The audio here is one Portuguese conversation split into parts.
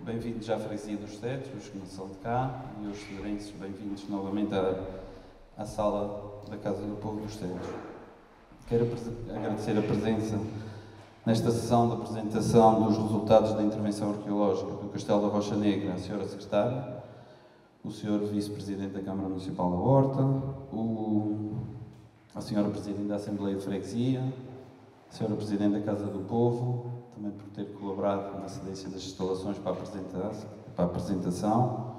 Bem-vindos à Freguesia dos Cedros, os que não são de cá, e os cedrenses, bem-vindos novamente à sala da Casa do Povo dos Cedros. Quero agradecer a presença nesta sessão de apresentação dos resultados da intervenção arqueológica do Castelo da Rocha Negra, a Sra. Secretária, o Sr. Vice-Presidente da Câmara Municipal da Horta, a Sra. Presidente da Assembleia de Freguesia, a Sra. Presidente da Casa do Povo, também por ter colaborado na cedência das instalações para a apresentação.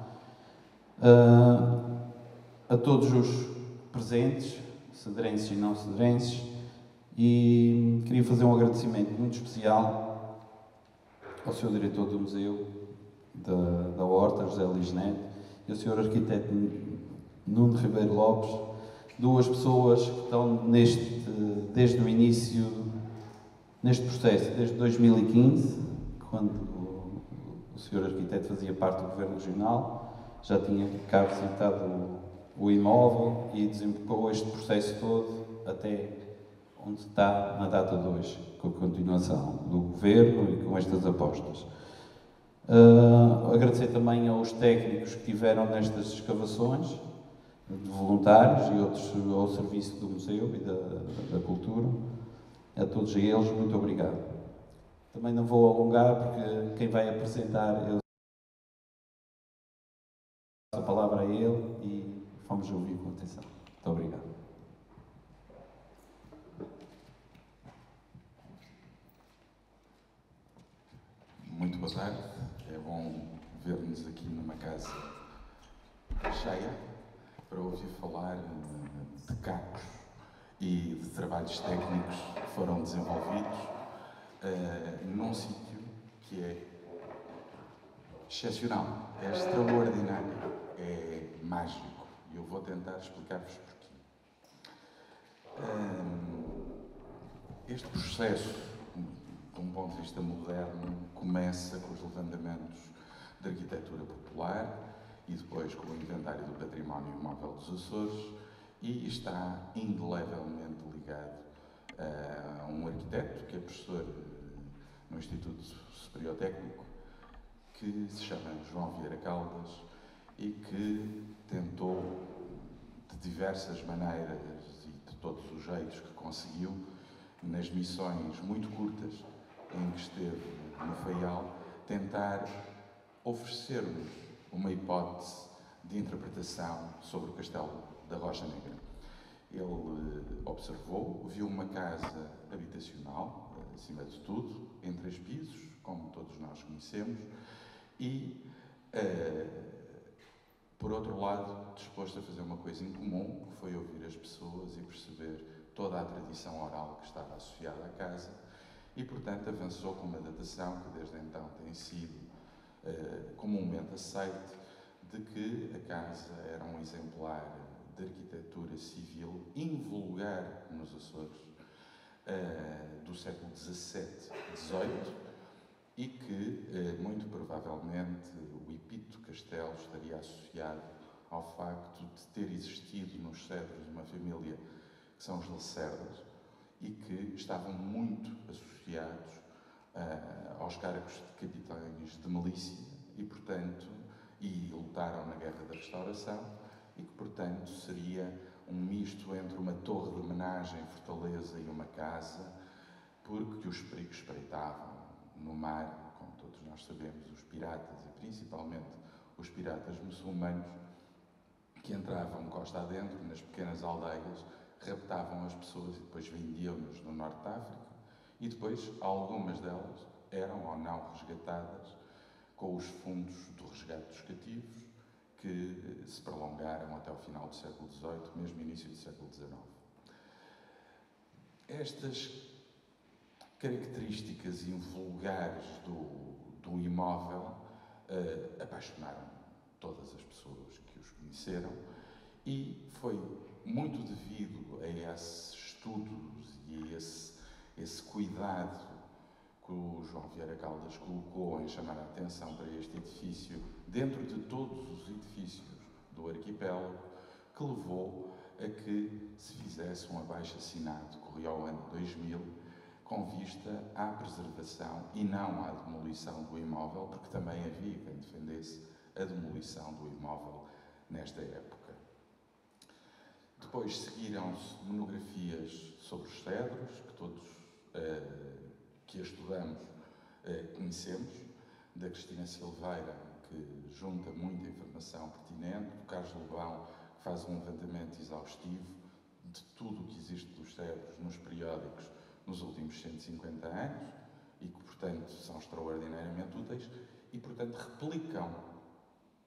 A todos os presentes, cedrenses e não cedrenses, e queria fazer um agradecimento muito especial ao Sr. Diretor do Museu da Horta, José Luís Neto, e ao Sr. Arquiteto Nuno Ribeiro Lopes, duas pessoas que estão desde o início neste processo, desde 2015, quando o Sr. Arquiteto fazia parte do Governo Regional, já tinha cá visitado o imóvel e desembocou este processo todo até onde está na data de hoje, com a continuação do Governo e com estas apostas. Agradecer também aos técnicos que tiveram nestas escavações, de voluntários e outros ao serviço do Museu e da Cultura. A todos eles, muito obrigado. Também não vou alongar, porque quem vai apresentar, eu passo a palavra a ele e vamos ouvir com atenção. Muito obrigado. Muito boa tarde. É bom ver-nos aqui numa casa cheia para ouvir falar de cacos e de trabalhos técnicos que foram desenvolvidos num sítio que é excepcional, é extraordinário, é mágico. E eu vou tentar explicar-vos porquê. Este processo, de um ponto de vista moderno, começa com os levantamentos de arquitetura popular e depois com o inventário do património imóvel dos Açores, e está indelevelmente ligado a um arquiteto que é professor no Instituto Superior Técnico, que se chama João Vieira Caldas e que tentou, de diversas maneiras e de todos os jeitos que conseguiu, nas missões muito curtas em que esteve no Faial, tentar oferecer-nos uma hipótese de interpretação sobre o Castelo da Rocha Negra. Ele observou, viu uma casa habitacional, acima de tudo, em 3 pisos, como todos nós conhecemos, e, por outro lado, disposto a fazer uma coisa em comum, que foi ouvir as pessoas e perceber toda a tradição oral que estava associada à casa, e, portanto, avançou com uma datação que desde então tem sido comumente aceite, de que a casa era um exemplar de arquitetura civil invulgar nos Açores do século XVII, XVIII, e que, muito provavelmente, o epíteto castelo estaria associado ao facto de ter existido nos Cedros uma família que são os Lacerdas e que estavam muito associados aos cargos de capitães de milícia e, portanto, lutaram na Guerra da Restauração e que, portanto, seria um misto entre uma torre de homenagem, fortaleza e uma casa, porque os perigos espreitavam no mar, como todos nós sabemos, os piratas e principalmente os piratas muçulmanos que entravam costa adentro nas pequenas aldeias, raptavam as pessoas e depois vendiam-nos no Norte de África, e depois algumas delas eram ou não resgatadas com os fundos do resgate dos cativos, que se prolongaram até ao final do século XVIII, mesmo início do século XIX. Estas características invulgares do imóvel apaixonaram todas as pessoas que os conheceram, e foi muito devido a esses estudos e esse cuidado que o João Vieira Caldas colocou em chamar a atenção para este edifício, dentro de todos os edifícios do arquipélago, que levou a que se fizesse um abaixo-assinado, corria ao ano 2000, com vista à preservação e não à demolição do imóvel, porque também havia quem defendesse a demolição do imóvel nesta época. Depois seguiram-se monografias sobre os cedros, que todos que a estudamos conhecemos, da Cristina Silveira, que junta muita informação pertinente, do Carlos Lobão, que faz um levantamento exaustivo de tudo o que existe dos cedros nos periódicos nos últimos 150 anos e que, portanto, são extraordinariamente úteis e, portanto, replicam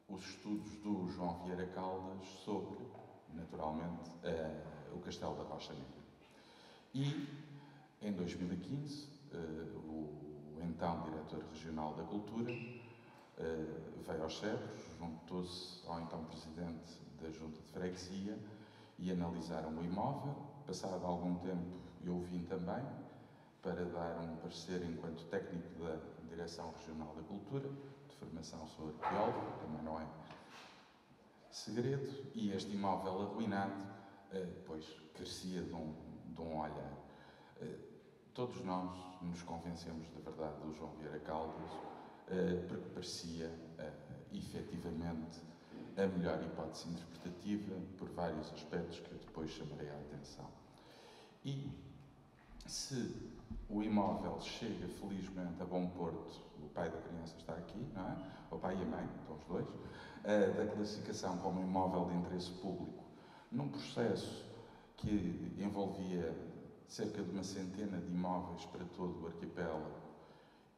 os estudos do João Vieira Caldas sobre, naturalmente, o Castelo da Rocha Negra. E, em 2015, o então Diretor Regional da Cultura veio aos cedros, juntou-se ao então Presidente da Junta de Freguesia e analisaram o imóvel. Passado algum tempo, eu vim também para dar um parecer enquanto técnico da Direção Regional da Cultura, de formação sou arqueólogo, também não é segredo, e este imóvel arruinado, pois, carecia de um olhar. Todos nós nos convencemos da verdade do João Vieira Caldas, porque parecia, efetivamente, a melhor hipótese interpretativa por vários aspectos que eu depois chamarei a atenção. E se o imóvel chega felizmente a bom porto, o pai da criança está aqui, não é? O pai e a mãe, estão os dois, da classificação como imóvel de interesse público, num processo que envolvia cerca de uma centena de imóveis para todo o arquipélago,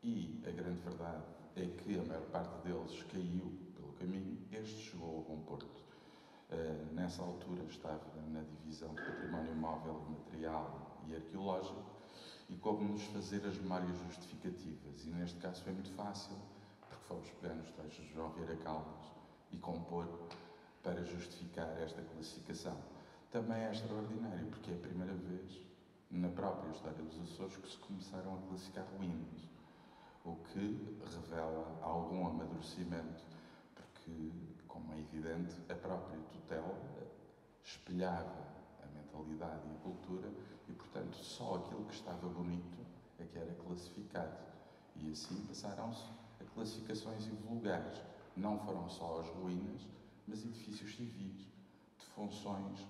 e a grande verdade é que a maior parte deles caiu pelo caminho, este chegou a bom porto. Nessa altura estava na divisão de património móvel, material e arqueológico e coube-nos fazer as memórias justificativas. E neste caso foi muito fácil, porque fomos pegar nos textos de João Vieira Caldas e compor para justificar esta classificação. Também é extraordinário, porque é a primeira vez na própria história dos Açores que se começaram a classificar ruínas, o que revela algum amadurecimento, porque, como é evidente, a própria tutela espelhava a mentalidade e a cultura e, portanto, só aquilo que estava bonito é que era classificado. E assim passaram-se a classificações invulgares. Não foram só as ruínas, mas edifícios civis, de funções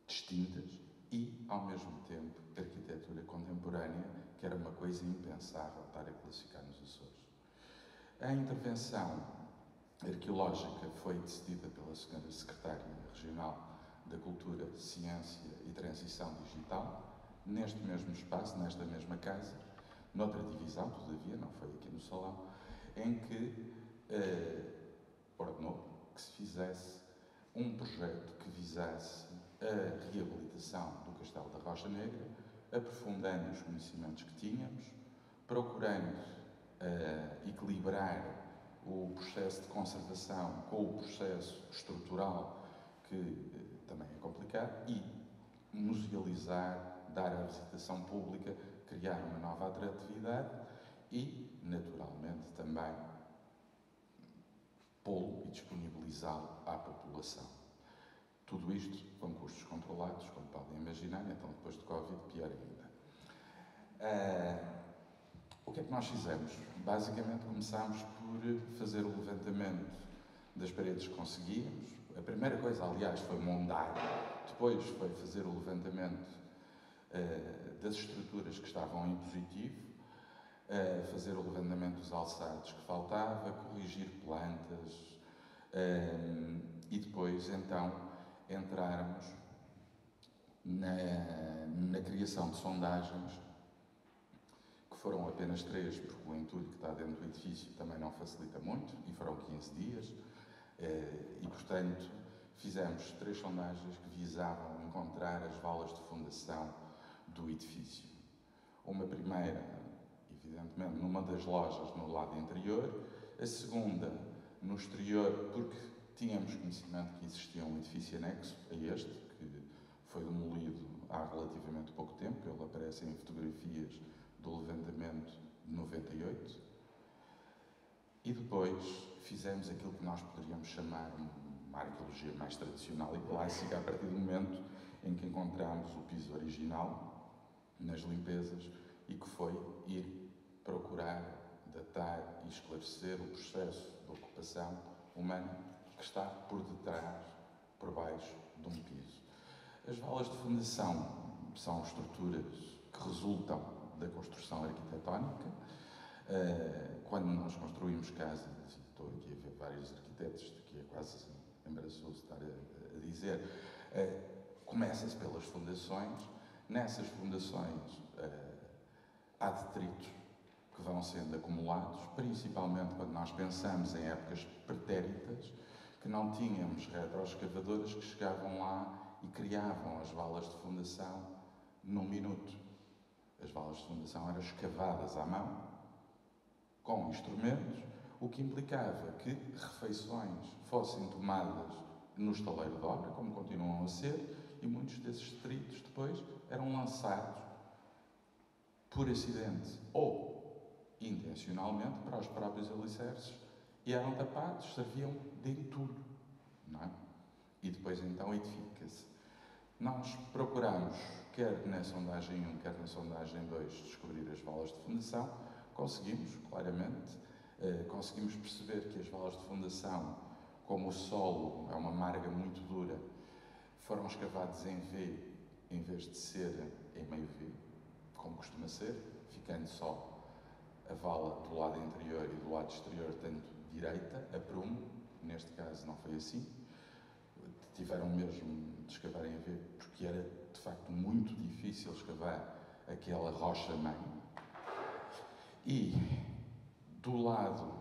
distintas e, ao mesmo tempo, arquitetura contemporânea, que era uma coisa impensável estar a classificar nos Açores. A intervenção arqueológica foi decidida pela Sra. Secretária Regional da Cultura, Ciência e Transição Digital, neste mesmo espaço, nesta mesma casa, noutra divisão, todavia, não foi aqui no salão, em que ordenou que se fizesse um projeto que visasse a reabilitação do Castelo da Rocha Negra, aprofundando os conhecimentos que tínhamos, procurando equilibrar o processo de conservação com o processo estrutural, que também é complicado, e musealizar, dar à visitação pública, criar uma nova atratividade e, naturalmente, também pô-lo e disponibilizá-lo à população. Tudo isto com custos controlados, como podem imaginar, então depois de Covid, pior ainda. O que é que nós fizemos? Basicamente começámos por fazer o levantamento das paredes que conseguíamos. A primeira coisa, aliás, foi mondar, depois foi fazer o levantamento das estruturas que estavam em positivo, fazer o levantamento dos alçados que faltava, corrigir plantas e depois, então, entrarmos na criação de sondagens, que foram apenas 3, porque o entulho que está dentro do edifício também não facilita muito, e foram 15 dias, e, portanto, fizemos 3 sondagens que visavam encontrar as valas de fundação do edifício. Uma primeira, evidentemente, numa das lojas no lado interior, a segunda no exterior, porque tínhamos conhecimento que existia um edifício anexo a este, que foi demolido há relativamente pouco tempo. Ele aparece em fotografias do levantamento de 98. E depois fizemos aquilo que nós poderíamos chamar uma arqueologia mais tradicional e clássica, a partir do momento em que encontramos o piso original, nas limpezas e que foi ir procurar datar e esclarecer o processo de ocupação humana que está por detrás, por baixo de um piso. As valas de fundação são estruturas que resultam da construção arquitetónica. Quando nós construímos casas, e estou aqui a ver vários arquitetos, que é quase embaraçoso estar a dizer, começa-se pelas fundações. Nessas fundações há detritos que vão sendo acumulados, principalmente quando nós pensamos em épocas pretéritas, que não tínhamos retroescavadoras que chegavam lá e criavam as valas de fundação num minuto. As valas de fundação eram escavadas à mão, com instrumentos, o que implicava que refeições fossem tomadas no estaleiro de obra, como continuam a ser, e muitos desses detritos depois eram lançados por acidente ou intencionalmente para os próprios alicerces e eram tapados, serviam de entulho, não é? E depois então edifica-se. Nós procuramos, quer na sondagem 1, quer na sondagem 2, descobrir as valas de fundação. Conseguimos, claramente, conseguimos perceber que as valas de fundação, como o solo é uma marga muito dura, foram escavados em V em vez de ser em meio V, como costuma ser, ficando só a vala do lado interior e do lado exterior, tanto direita, a prumo. Neste caso não foi assim. Tiveram mesmo de escavar em V, porque era de facto muito difícil escavar aquela rocha-mãe. E do lado,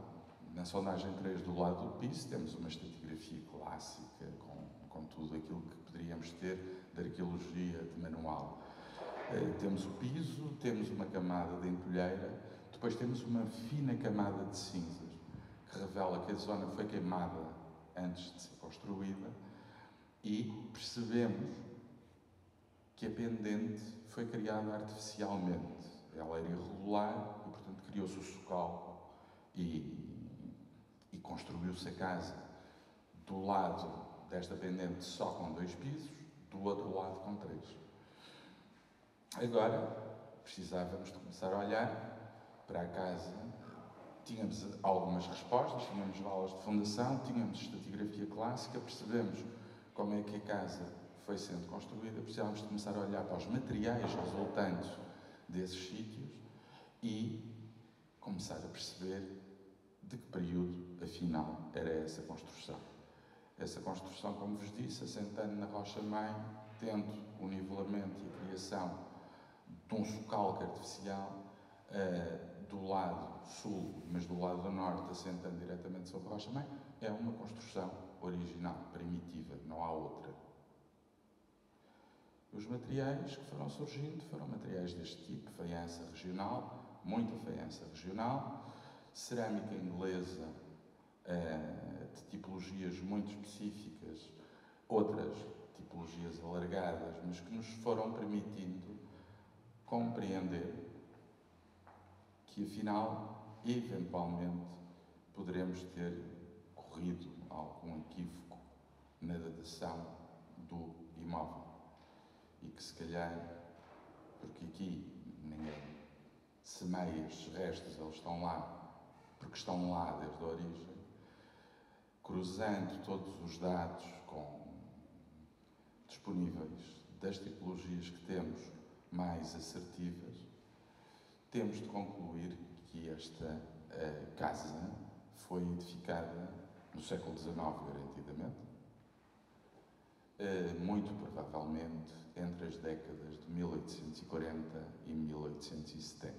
na sondagem 3, do lado do piso, temos uma estratigrafia clássica com tudo aquilo que poderíamos ter de arqueologia de manual. Temos o piso, temos uma camada de entulheira, depois temos uma fina camada de cinzas, que revela que a zona foi queimada antes de ser construída, e percebemos que a pendente foi criada artificialmente. Ela era irregular e, portanto, criou-se o socalco e construiu-se a casa do lado desta pendente só com 2 pisos, do outro lado com 3. Agora, precisávamos de começar a olhar para a casa. Tínhamos algumas respostas, tínhamos valas de fundação, tínhamos estratigrafia clássica, percebemos como é que a casa foi sendo construída, precisávamos de começar a olhar para os materiais resultantes desses sítios e começar a perceber de que período, afinal, era essa construção. Essa construção, como vos disse, assentando na rocha-mãe, tendo o nivelamento e a criação de um socalco artificial do lado sul, mas do lado norte, assentando diretamente sobre a rocha-mãe, é uma construção original, primitiva, não há outra. Os materiais que foram surgindo foram materiais deste tipo: faiança regional, muita faiança regional, cerâmica inglesa de tipologias muito específicas, outras tipologias alargadas, mas que nos foram permitindo compreender que, afinal, eventualmente, poderemos ter corrido algum equívoco na datação do imóvel. E que, se calhar, porque aqui ninguém semeia estes restos, eles estão lá, porque estão lá desde a origem, cruzando todos os dados disponíveis das tipologias que temos mais assertivas, temos de concluir que esta casa foi edificada no século XIX, garantidamente, muito provavelmente entre as décadas de 1840 e 1870,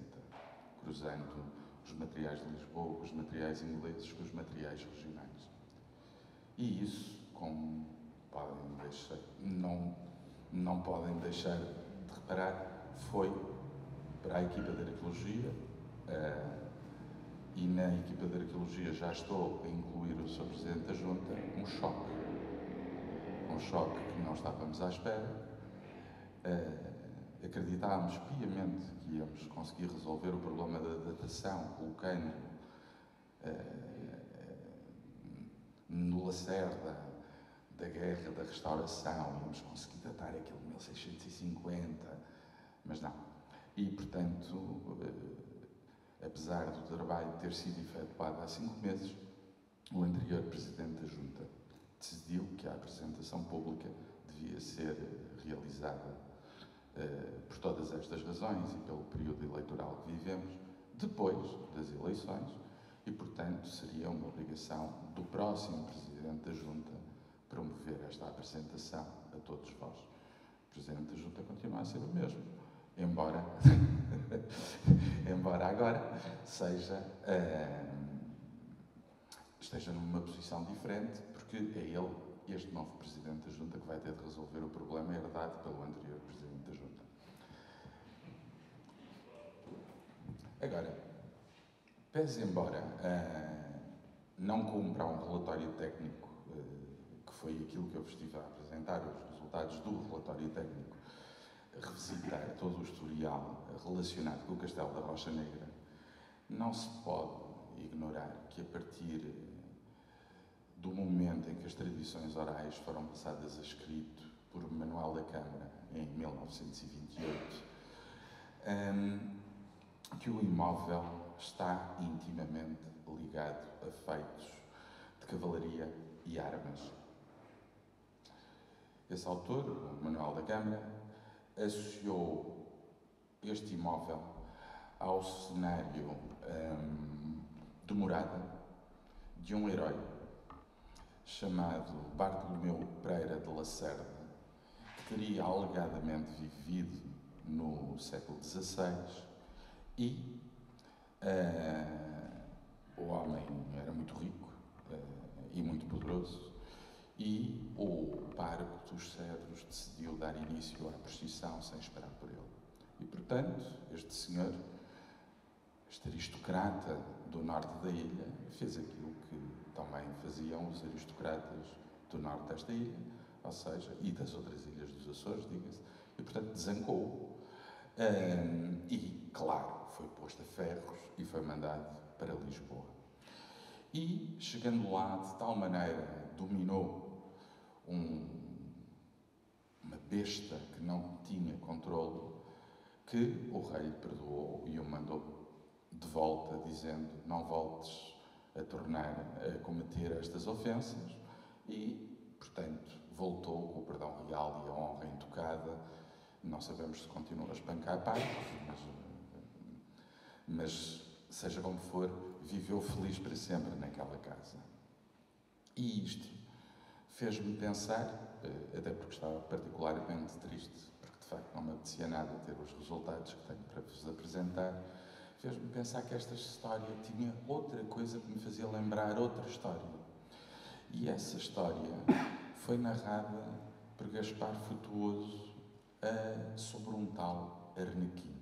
cruzando os materiais de Lisboa com os materiais ingleses com os materiais regionais. E isso, como podem deixar, não podem deixar de reparar, foi para a equipa de arqueologia, e na equipa de arqueologia já estou a incluir o Sr. Presidente da Junta, um choque que não estávamos à espera. Acreditávamos piamente que íamos conseguir resolver o problema da datação, colocando no lacerda da guerra, da restauração, íamos conseguir datar aquilo de 1650, mas não. E, portanto, apesar do trabalho ter sido efetuado há 5 meses, o anterior Presidente da Junta decidiu que a apresentação pública devia ser realizada por todas estas razões e pelo período eleitoral que vivemos, depois das eleições, e, portanto, seria uma obrigação do próximo Presidente da Junta promover esta apresentação a todos vós. O Presidente da Junta continua a ser o mesmo, embora agora esteja numa posição diferente, porque é ele, este novo Presidente da Junta, que vai ter de resolver o problema herdado pelo anterior Presidente da Junta. Agora, pese embora não cumpra um relatório técnico, que foi aquilo que eu vos estive a apresentar, os resultados do relatório técnico, revisitar todo o historial relacionado com o Castelo da Rocha Negra, não se pode ignorar que, a partir do momento em que as tradições orais foram passadas a escrito por Manuel da Câmara, em 1928, que o imóvel está intimamente ligado a feitos de cavalaria e armas. Esse autor, Manuel da Câmara, associou este imóvel ao cenário de morada de um herói chamado Bartolomeu Pereira de Lacerda, que teria alegadamente vivido no século XVI e o homem era muito rico e muito poderoso, e o Parco dos Cedros decidiu dar início à procissão sem esperar por ele. E, portanto, este senhor, este aristocrata do norte da ilha, fez aquilo que também faziam os aristocratas do norte desta ilha, ou seja, e das outras ilhas dos Açores, diga-se, e, portanto, desancou e, claro, foi posto a ferros e foi mandado para Lisboa. E, chegando lá, de tal maneira dominou uma besta que não tinha controle, que o rei lhe perdoou e o mandou de volta, dizendo: não voltes a tornar a cometer estas ofensas, e, portanto, voltou com o perdão real e a honra intocada. Não sabemos se continua a espancar pais, mas seja como for, viveu feliz para sempre naquela casa. E isto fez-me pensar, até porque estava particularmente triste, porque de facto não me apetecia nada ter os resultados que tenho para vos apresentar, fez-me pensar que esta história tinha outra coisa que me fazia lembrar outra história. E essa história foi narrada por Gaspar Frutuoso sobre um tal Arnequim.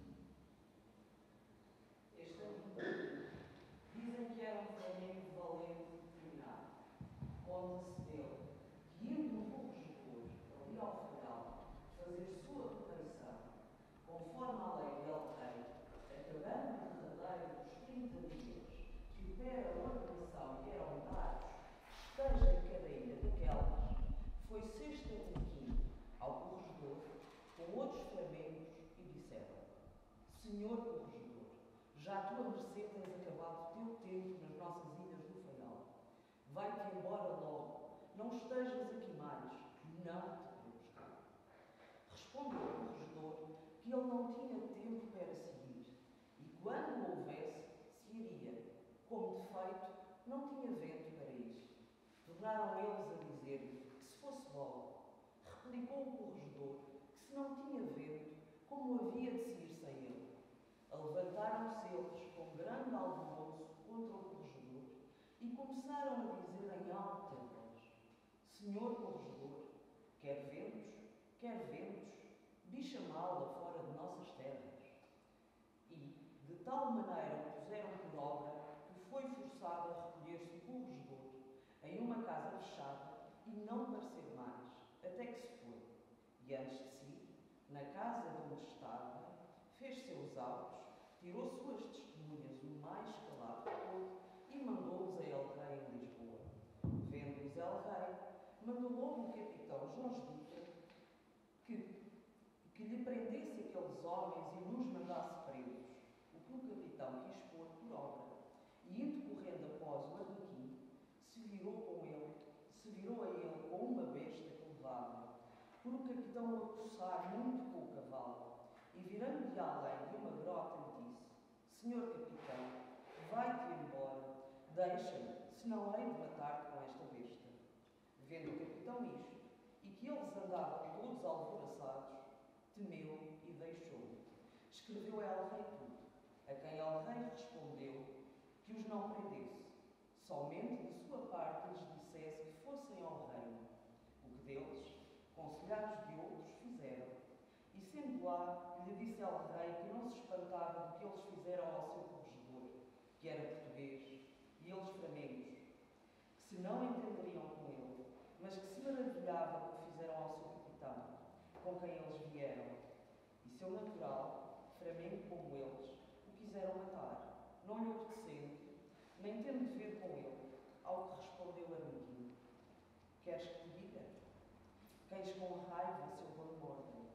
Dizem que era um flamengo valente e determinado. Conta-se dele que, indo um pouco escuro ali ao Faial fazer sua reparação, conforme a lei de El Rei, acabando o derradeiro dos 30 dias, que opera a ordenação e eram dados, esteja em cada ilha daquelas, foi sexta Arnequim ao corregedor com outros flamengos e disseram: Senhor corregedor, já a tua mercê tens acabado o teu tempo nas nossas ilhas do Faial. Vai-te embora logo, não estejas aqui mais, não te queremos cá. Respondeu o corregedor que ele não tinha tempo para seguir, e quando o houvesse, se iria. Como de feito, não tinha vento para ir. Tornaram eles a dizer-lhe que se fosse logo. Replicou o corregedor que se não tinha vento, como havia de se ir sem ele. Levantaram-se eles com grande alvoroço contra o corregedor e começaram a dizer em alta voz: Senhor corregedor, quer ventos, bicha mala fora de nossas terras. E, de tal maneira o puseram por obra, que foi forçado a recolher-se o corregedor em uma casa fechada e não parecer mais, até que se foi. E antes de si, na casa de onde estava, fez seus autos, tirou suas testemunhas o mais calado que pôde e mandou-os a El Rei em Lisboa. Vendo-os El Rei, mandou logo o capitão João Justa que lhe prendesse aqueles homens e nos mandasse por o capitão o acossar muito com o cavalo, e virando de além de uma grota lhe disse: Senhor capitão, vai-te embora, deixa-me, senão hei de matar-te com esta besta. Vendo o capitão isto, e que eles andavam todos alvoroçados, temeu e deixou. Escreveu ao rei tudo, a quem ao rei respondeu que os não prendesse, somente de sua parte lhes dissesse que fossem ao reino, o que deles, conselhados de outros, fizeram. E sendo lá, lhe disse ao rei que não se espantava do que eles fizeram ao seu corregedor, que era português, e eles framengos, que se não entenderiam com ele, mas que se maravilhava do que fizeram ao seu capitão, com quem eles vieram. E seu natural, flamengo como eles, o quiseram matar, não lhe obedecendo, nem tendo de ver com ele, ao que respondeu Arlequim: Queres que te diga? Queis com raiva seu bom ordem.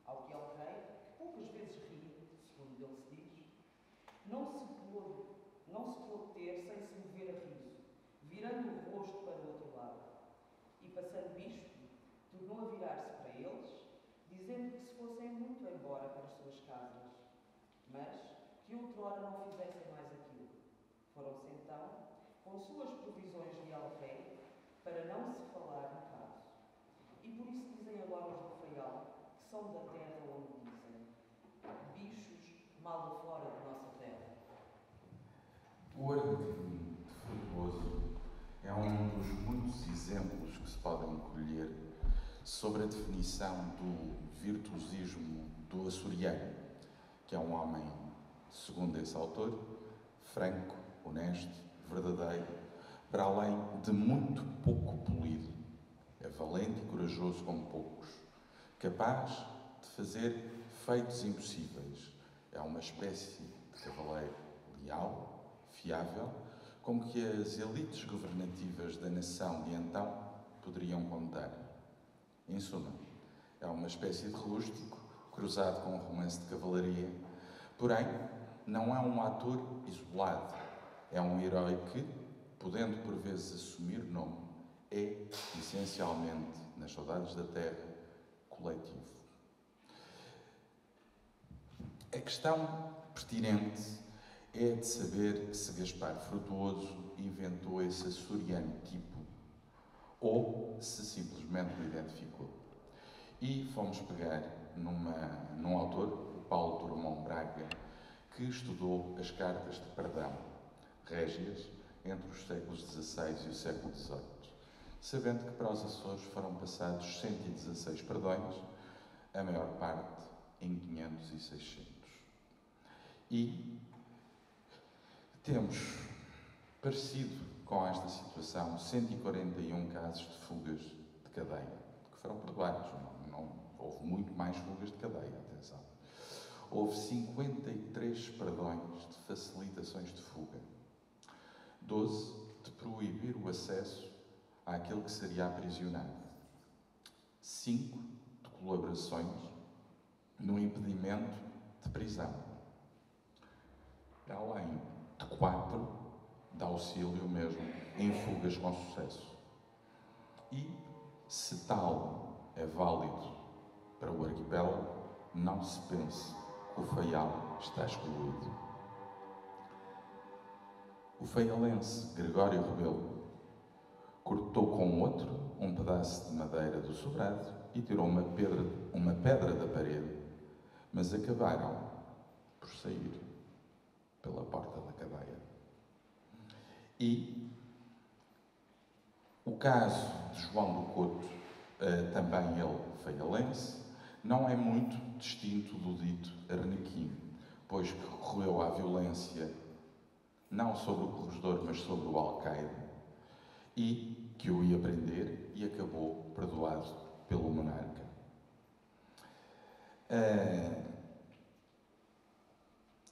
Ao que ao rei, que poucas vezes ria, segundo ele se diz, não se pôde ter sem se mover a riso, virando o rosto para o outro lado. E passando isto, tornou a virar-se para eles, dizendo que se fossem muito embora para as suas casas, mas que outrora não fizessem mais aquilo. Foram-se então, com suas provisões de ao rei, para não se falar no caso. E por isso dizem agora os do Faial, que são da terra onde dizem: bichos mal fora da nossa terra. O Arlequim de Frutuoso é um dos muitos exemplos que se podem colher sobre a definição do virtuosismo do açoriano, que é um homem, segundo esse autor, franco, honesto, verdadeiro, para além de muito pouco polido. É valente e corajoso como poucos, capaz de fazer feitos impossíveis. É uma espécie de cavaleiro leal, fiável, como que as elites governativas da nação de então poderiam contar. Em suma, é uma espécie de rústico, cruzado com um romance de cavalaria, porém, não é um ator isolado, é um herói que, podendo por vezes assumir nome, é, essencialmente, nas saudades da terra, coletivo. A questão pertinente é de saber se Gaspar Frutuoso inventou esse açoriano tipo ou se simplesmente o identificou. E fomos pegar num autor, o Paulo Drummond Braga, que estudou as cartas de perdão, régias, entre os séculos XVI e o século XVIII, sabendo que para os Açores foram passados 116 perdões, a maior parte em 500 e 600. E temos, parecido com esta situação, 141 casos de fugas de cadeia, que foram perdoados. Não houve muito mais fugas de cadeia, atenção. Houve 53 perdões de facilitações de fuga. 12 de proibir o acesso àquele que seria aprisionado. 5 de colaborações no impedimento de prisão. Além de 4 de auxílio mesmo em fugas com sucesso. E, se tal é válido para o arquipélago, não se pense que o Faial está excluído. O faialense Gregório Rebelo cortou com outro um pedaço de madeira do sobrado e tirou uma pedra da parede, mas acabaram por sair pela porta da cadeia. E o caso de João do Couto, também ele faialense, não é muito distinto do dito Arlequim, pois que recorreu à violência não sobre o corregedor, mas sobre o alcaide, e que o ia prender e acabou perdoado pelo monarca.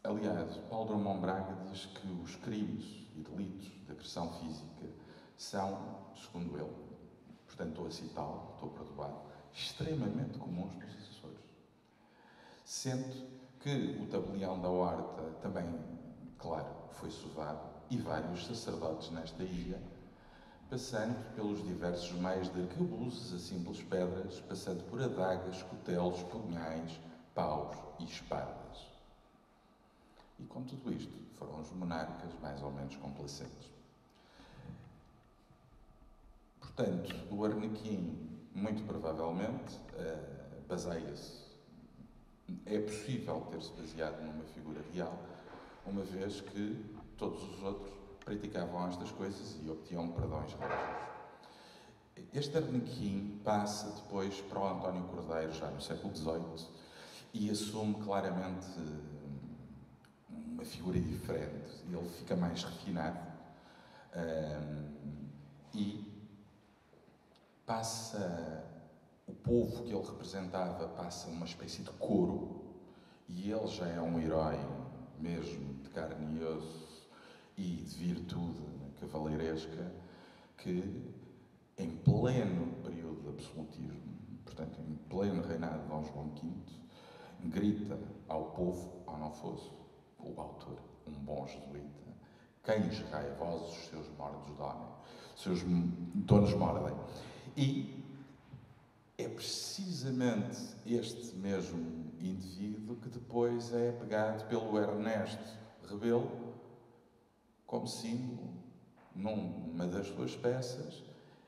Aliás, Paulo Drummond Braga diz que os crimes e delitos de agressão física são, segundo ele, portanto estou a citá-lo, estou perdoado, extremamente comuns nos Açores. Sendo que o tabelião da Horta também, claro, foi sovado, e vários sacerdotes nesta ilha passando pelos diversos meios de arcabuzes a simples pedras, passando por adagas, cutelos, punhais, paus e espadas. E com tudo isto, foram os monarcas mais ou menos complacentes. Portanto, o Arnequim, muito provavelmente, baseia-se. É possível ter-se baseado numa figura real, uma vez que todos os outros praticavam estas coisas e obtinham perdões religiosos. Este Arnequim passa depois para o António Cordeiro, já no século XVIII, e assume claramente uma figura diferente. Ele fica mais refinado e passa, o povo que ele representava passa uma espécie de coro, e ele já é um herói mesmo de carne e osso e de virtude cavaleiresca, que em pleno período de absolutismo, portanto em pleno reinado de Dom João V, grita ao povo, ao não fosse o autor, um bom jesuíta: cães raivosos, seus mordos donem, seus donos mordem. E é precisamente este mesmo indivíduo que depois é pegado pelo Ernesto Rebelo como símbolo numa das suas peças,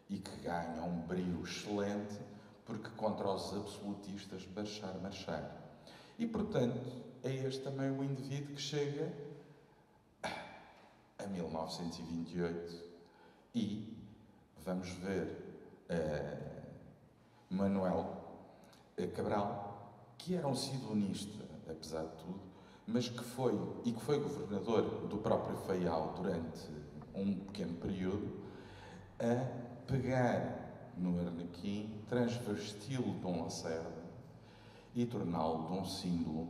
e que ganha um brio excelente, porque contra os absolutistas marchar. E, portanto, é este também o indivíduo que chega a 1928 e vamos ver Manuel Cabral, que era um sidonista, apesar de tudo, mas que foi governador do próprio Faial durante um pequeno período, a pegar no Arnequim, transvesti-lo de um Lacerda e torná-lo de um símbolo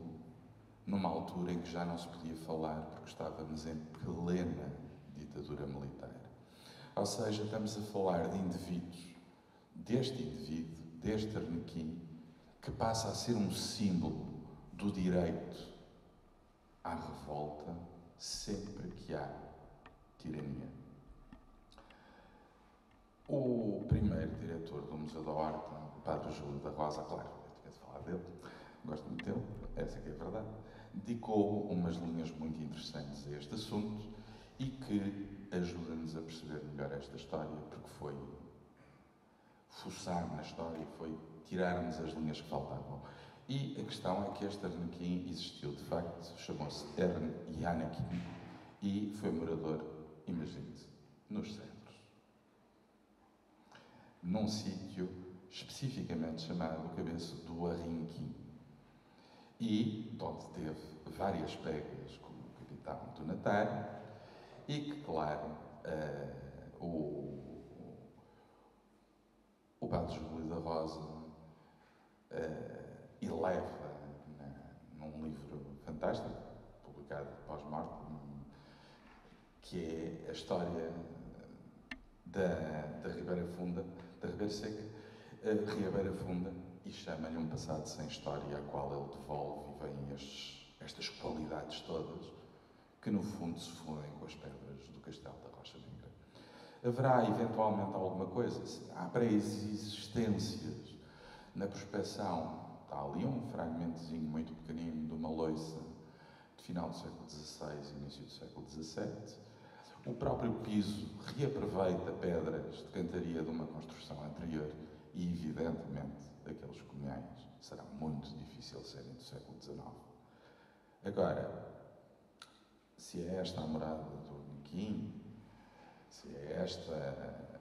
numa altura em que já não se podia falar, porque estávamos em plena ditadura militar. Ou seja, estamos a falar de indivíduos, deste Arnequim, que passa a ser um símbolo do direito à revolta sempre que há tirania. O primeiro diretor do Museu da Horta, o Padre Júlio da Rosa, claro, eu tinha de falar dele, gosto muito dele, essa que é a verdade, dedicou umas linhas muito interessantes a este assunto e que ajuda-nos a perceber melhor esta história, porque foi fuçar na história, foi tirar-nos as linhas que faltavam. E a questão é que este Arnequim existiu de facto, chamou-se Arnequim e foi morador, imagine-se, nos Cedros, num sítio especificamente chamado Cabeça do Arrinquim, e onde teve várias pegas como capitão donatário, e que, claro, o Padre Júlio da Rosa eleva num livro fantástico, publicado pós-morte, que é a história da Ribeira Funda, da Ribeira Seca, Ribeira Funda, e chama-lhe Um Passado Sem História, a qual ele devolve, e vêm estas qualidades todas, que no fundo se fundem com as pedras do Castelo da Rocha Negra. Haverá eventualmente alguma coisa, há pré-existências na prospeção. Está ali um fragmentozinho muito pequenino de uma loiça de final do século XVI e início do século XVII. O próprio piso reaproveita pedras de cantaria de uma construção anterior e, evidentemente, aqueles cunhais será muito difícil serem do século XIX. Agora, se é esta a morada do Arnequim, se é esta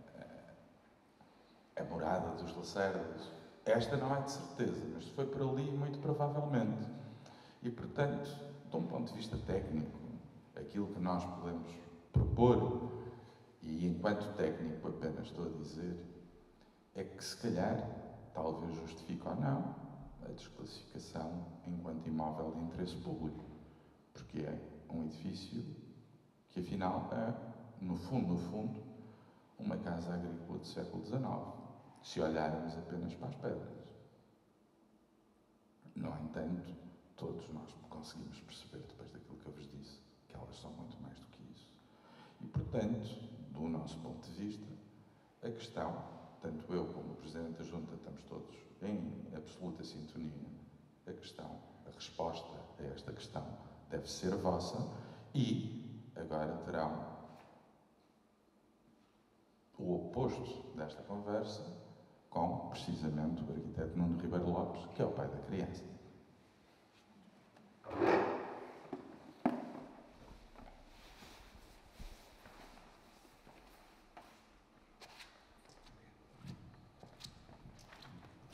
a morada dos Lacerdas, esta não é de certeza, mas foi por ali muito provavelmente. E, portanto, de um ponto de vista técnico, aquilo que nós podemos propor, e enquanto técnico apenas estou a dizer, é que se calhar, talvez justifique ou não, a desclassificação enquanto imóvel de interesse público, porque é um edifício que afinal é, no fundo, uma casa agrícola do século XIX, se olharmos apenas para as pedras. No entanto, todos nós conseguimos perceber, depois daquilo que eu vos disse, que elas são muito mais do que isso. E, portanto, do nosso ponto de vista, A questão, tanto eu como o Presidente da Junta estamos todos em absoluta sintonia, a resposta a esta questão deve ser vossa e agora terão o oposto desta conversa com, precisamente, o arquiteto Nuno Ribeiro Lopes, que é o pai da criança.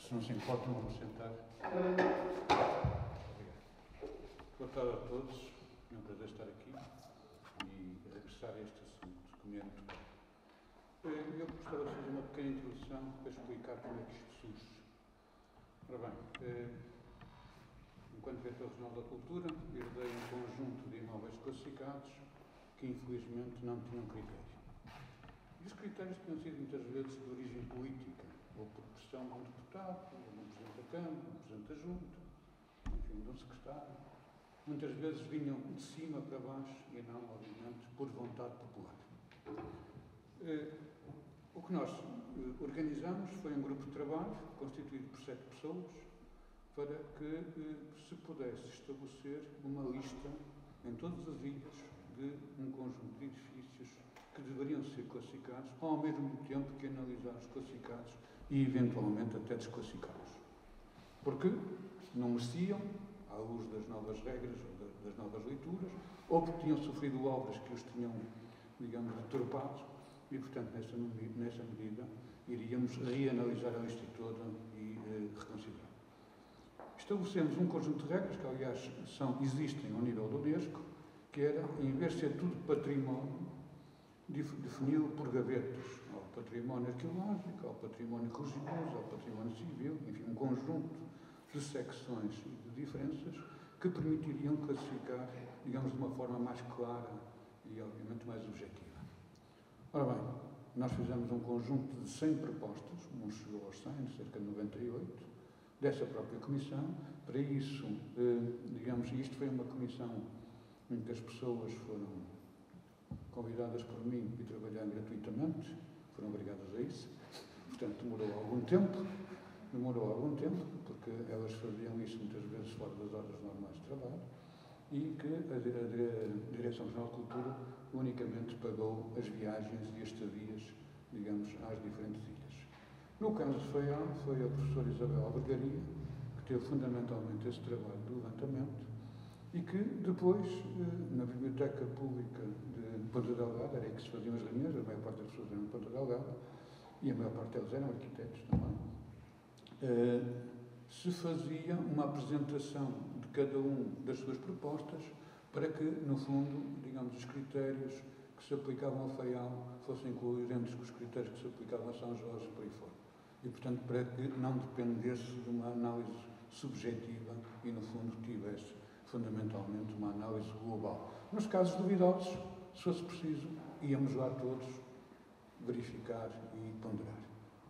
Se não se importam, vamos sentar. Boa tarde a todos. É um prazer estar aqui e regressar a este assunto que me é muito caro. Eu gostava de fazer uma pequena introdução para explicar como é que isto surge. Ora bem, enquanto diretor regional da cultura, herdei um conjunto de imóveis classificados que infelizmente não tinham critério. E os critérios tinham sido muitas vezes de origem política, ou por pressão de um deputado, ou de um Presidente da Câmara, de um Presidente da Junta, enfim, de um secretário. Muitas vezes vinham de cima para baixo e não, obviamente, por vontade popular. O que nós organizamos foi um grupo de trabalho constituído por 7 pessoas para que se pudesse estabelecer uma lista em todas as ilhas de um conjunto de edifícios que deveriam ser classificados, ao mesmo tempo que analisar os classificados e, eventualmente, até desclassificá-los. Porque não mereciam, à luz das novas regras ou das novas leituras, ou porque tinham sofrido obras que os tinham, digamos, deturpado, e, portanto, nessa medida, iríamos reanalisar a lista toda e reconsiderar. Estabelecemos um conjunto de regras, que, aliás, existem ao nível do Unesco, que era, em vez de ser tudo património, defini-lo por gavetas, ao património arqueológico, ao património religioso, ao património civil, enfim, um conjunto de secções e de diferenças que permitiriam classificar, digamos, de uma forma mais clara e, obviamente, mais objetiva. Ora bem, nós fizemos um conjunto de 100 propostas, não chegou aos 100, cerca de 98, dessa própria comissão. Para isso, digamos, isto foi uma comissão em que as pessoas foram convidadas por mim e trabalharam gratuitamente, foram obrigadas a isso, portanto demorou algum tempo, porque elas faziam isso muitas vezes fora das horas normais de trabalho, e que a Direção-Geral de Cultura unicamente pagou as viagens e as estadias, digamos, às diferentes ilhas. No caso de Faial, foi a professora Isabel Albergaria que teve fundamentalmente esse trabalho de levantamento e que depois, na Biblioteca Pública de Ponta Delgada, era aí que se faziam as reuniões, a maior parte das pessoas eram de Ponta Delgada, e a maior parte deles eram arquitetos também, se fazia uma apresentação de cada um das suas propostas para que, no fundo, digamos, os critérios que se aplicavam a Faial fossem coerentes com os critérios que se aplicavam a São Jorge e por aí fora. E, portanto, para que não dependesse de uma análise subjetiva e, no fundo, tivesse fundamentalmente uma análise global. Nos casos duvidosos, se fosse preciso, íamos lá todos verificar e ponderar.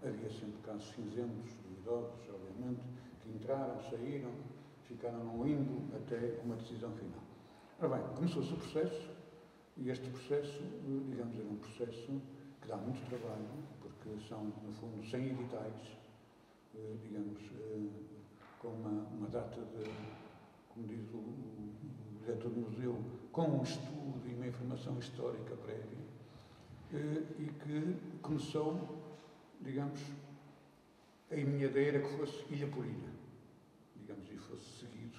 Havia sempre casos cinzentos, duvidosos, obviamente, que entraram, saíram, ficaram num limbo até uma decisão final. Ora bem, começou-se o processo, e este processo, digamos, era um processo que dá muito trabalho, porque são, no fundo, 100 editais, digamos, com uma data de, como diz o diretor do museu, com um estudo e uma informação histórica prévia, e que começou, digamos, a minha ideia era que fosse ilha por ilha, digamos, e fosse seguido,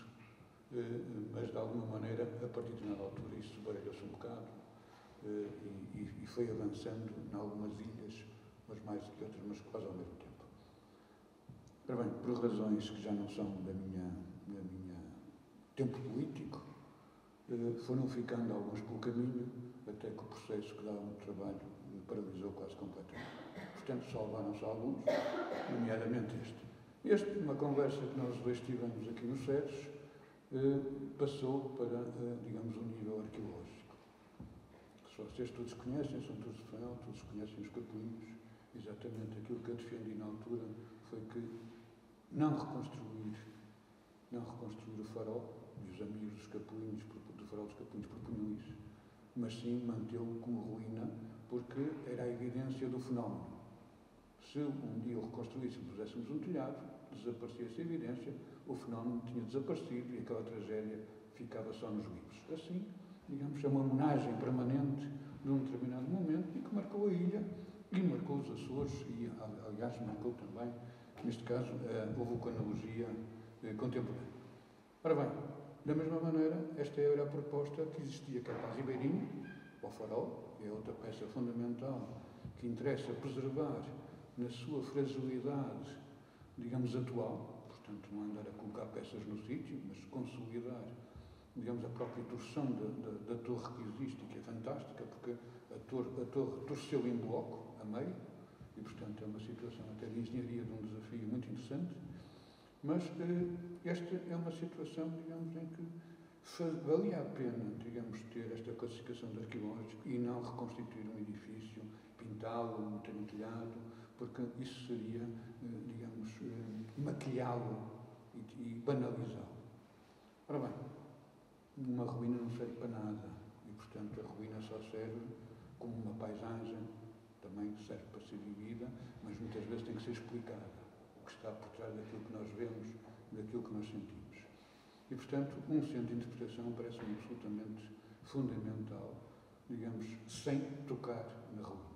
mas de alguma maneira, a partir de uma altura, isso baralhou-se um bocado e foi avançando em algumas ilhas, umas mais do que outras, mas quase ao mesmo tempo. Ora bem, por razões que já não são da minha tempo político, foram ficando alguns pelo caminho, até que o processo que dava muito trabalho paralisou quase completamente. Portanto, salvaram-se alguns, nomeadamente este. Uma conversa que nós dois tivemos aqui no SEDES, passou para, digamos, um nível arqueológico. Se vocês todos conhecem, são todos de Faial, todos conhecem os capelinhos, exatamente aquilo que eu defendi na altura foi que não reconstruir o farol, e os amigos dos capelinhos, do farol dos capelinhos propunham isso, mas sim mantê-lo como ruína, porque era a evidência do fenómeno. se um dia o reconstruíssemos e puséssemos um telhado, desaparecia essa evidência, o fenómeno tinha desaparecido e aquela tragédia ficava só nos livros. Assim, digamos, é uma homenagem permanente de um determinado momento e que marcou a ilha e marcou os Açores e, aliás, marcou também, neste caso, a vulcanologia contemporânea. Ora bem, da mesma maneira, esta era a proposta que existia cá para a Ribeirinha, para o Farol, que é outra peça fundamental que interessa preservar na sua fragilidade, digamos, atual, portanto, não andar a colocar peças no sítio, mas consolidar, digamos, a própria torção da torre que existe, que é fantástica, porque a torre torceu em bloco, a meio, e, portanto, é uma situação até de engenharia de um desafio muito interessante, mas esta é uma situação, digamos, em que valia a pena, digamos, ter esta classificação de arqueológico e não reconstituir um edifício, pintá-lo, ter um telhado, porque isso seria, digamos, maquilhá-lo e banalizá-lo. Ora bem, uma ruína não serve para nada e, portanto, a ruína só serve como uma paisagem, também serve para ser vivida, mas muitas vezes tem que ser explicada, o que está por trás daquilo que nós vemos, daquilo que nós sentimos. E, portanto, um centro de interpretação parece-me absolutamente fundamental, digamos, sem tocar na ruína.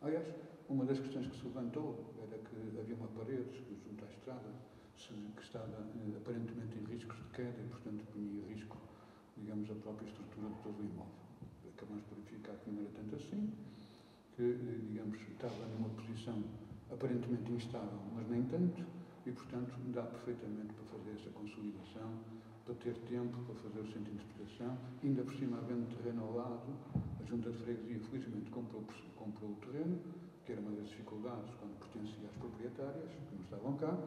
Aliás, uma das questões que se levantou era que havia uma parede junto à estrada que estava aparentemente em riscos de queda e, portanto, punha em risco, digamos, a própria estrutura de todo o imóvel. Acabamos por verificar que não era tanto assim, que, digamos, estava numa posição aparentemente instável, mas nem tanto, e, portanto, dá perfeitamente para fazer essa consolidação, para ter tempo para fazer o centro de interpretação, ainda por cima havendo terreno ao lado, a Junta de Freguesia felizmente comprou o terreno, que era uma das dificuldades quando pertencia às proprietárias, que não estavam cá,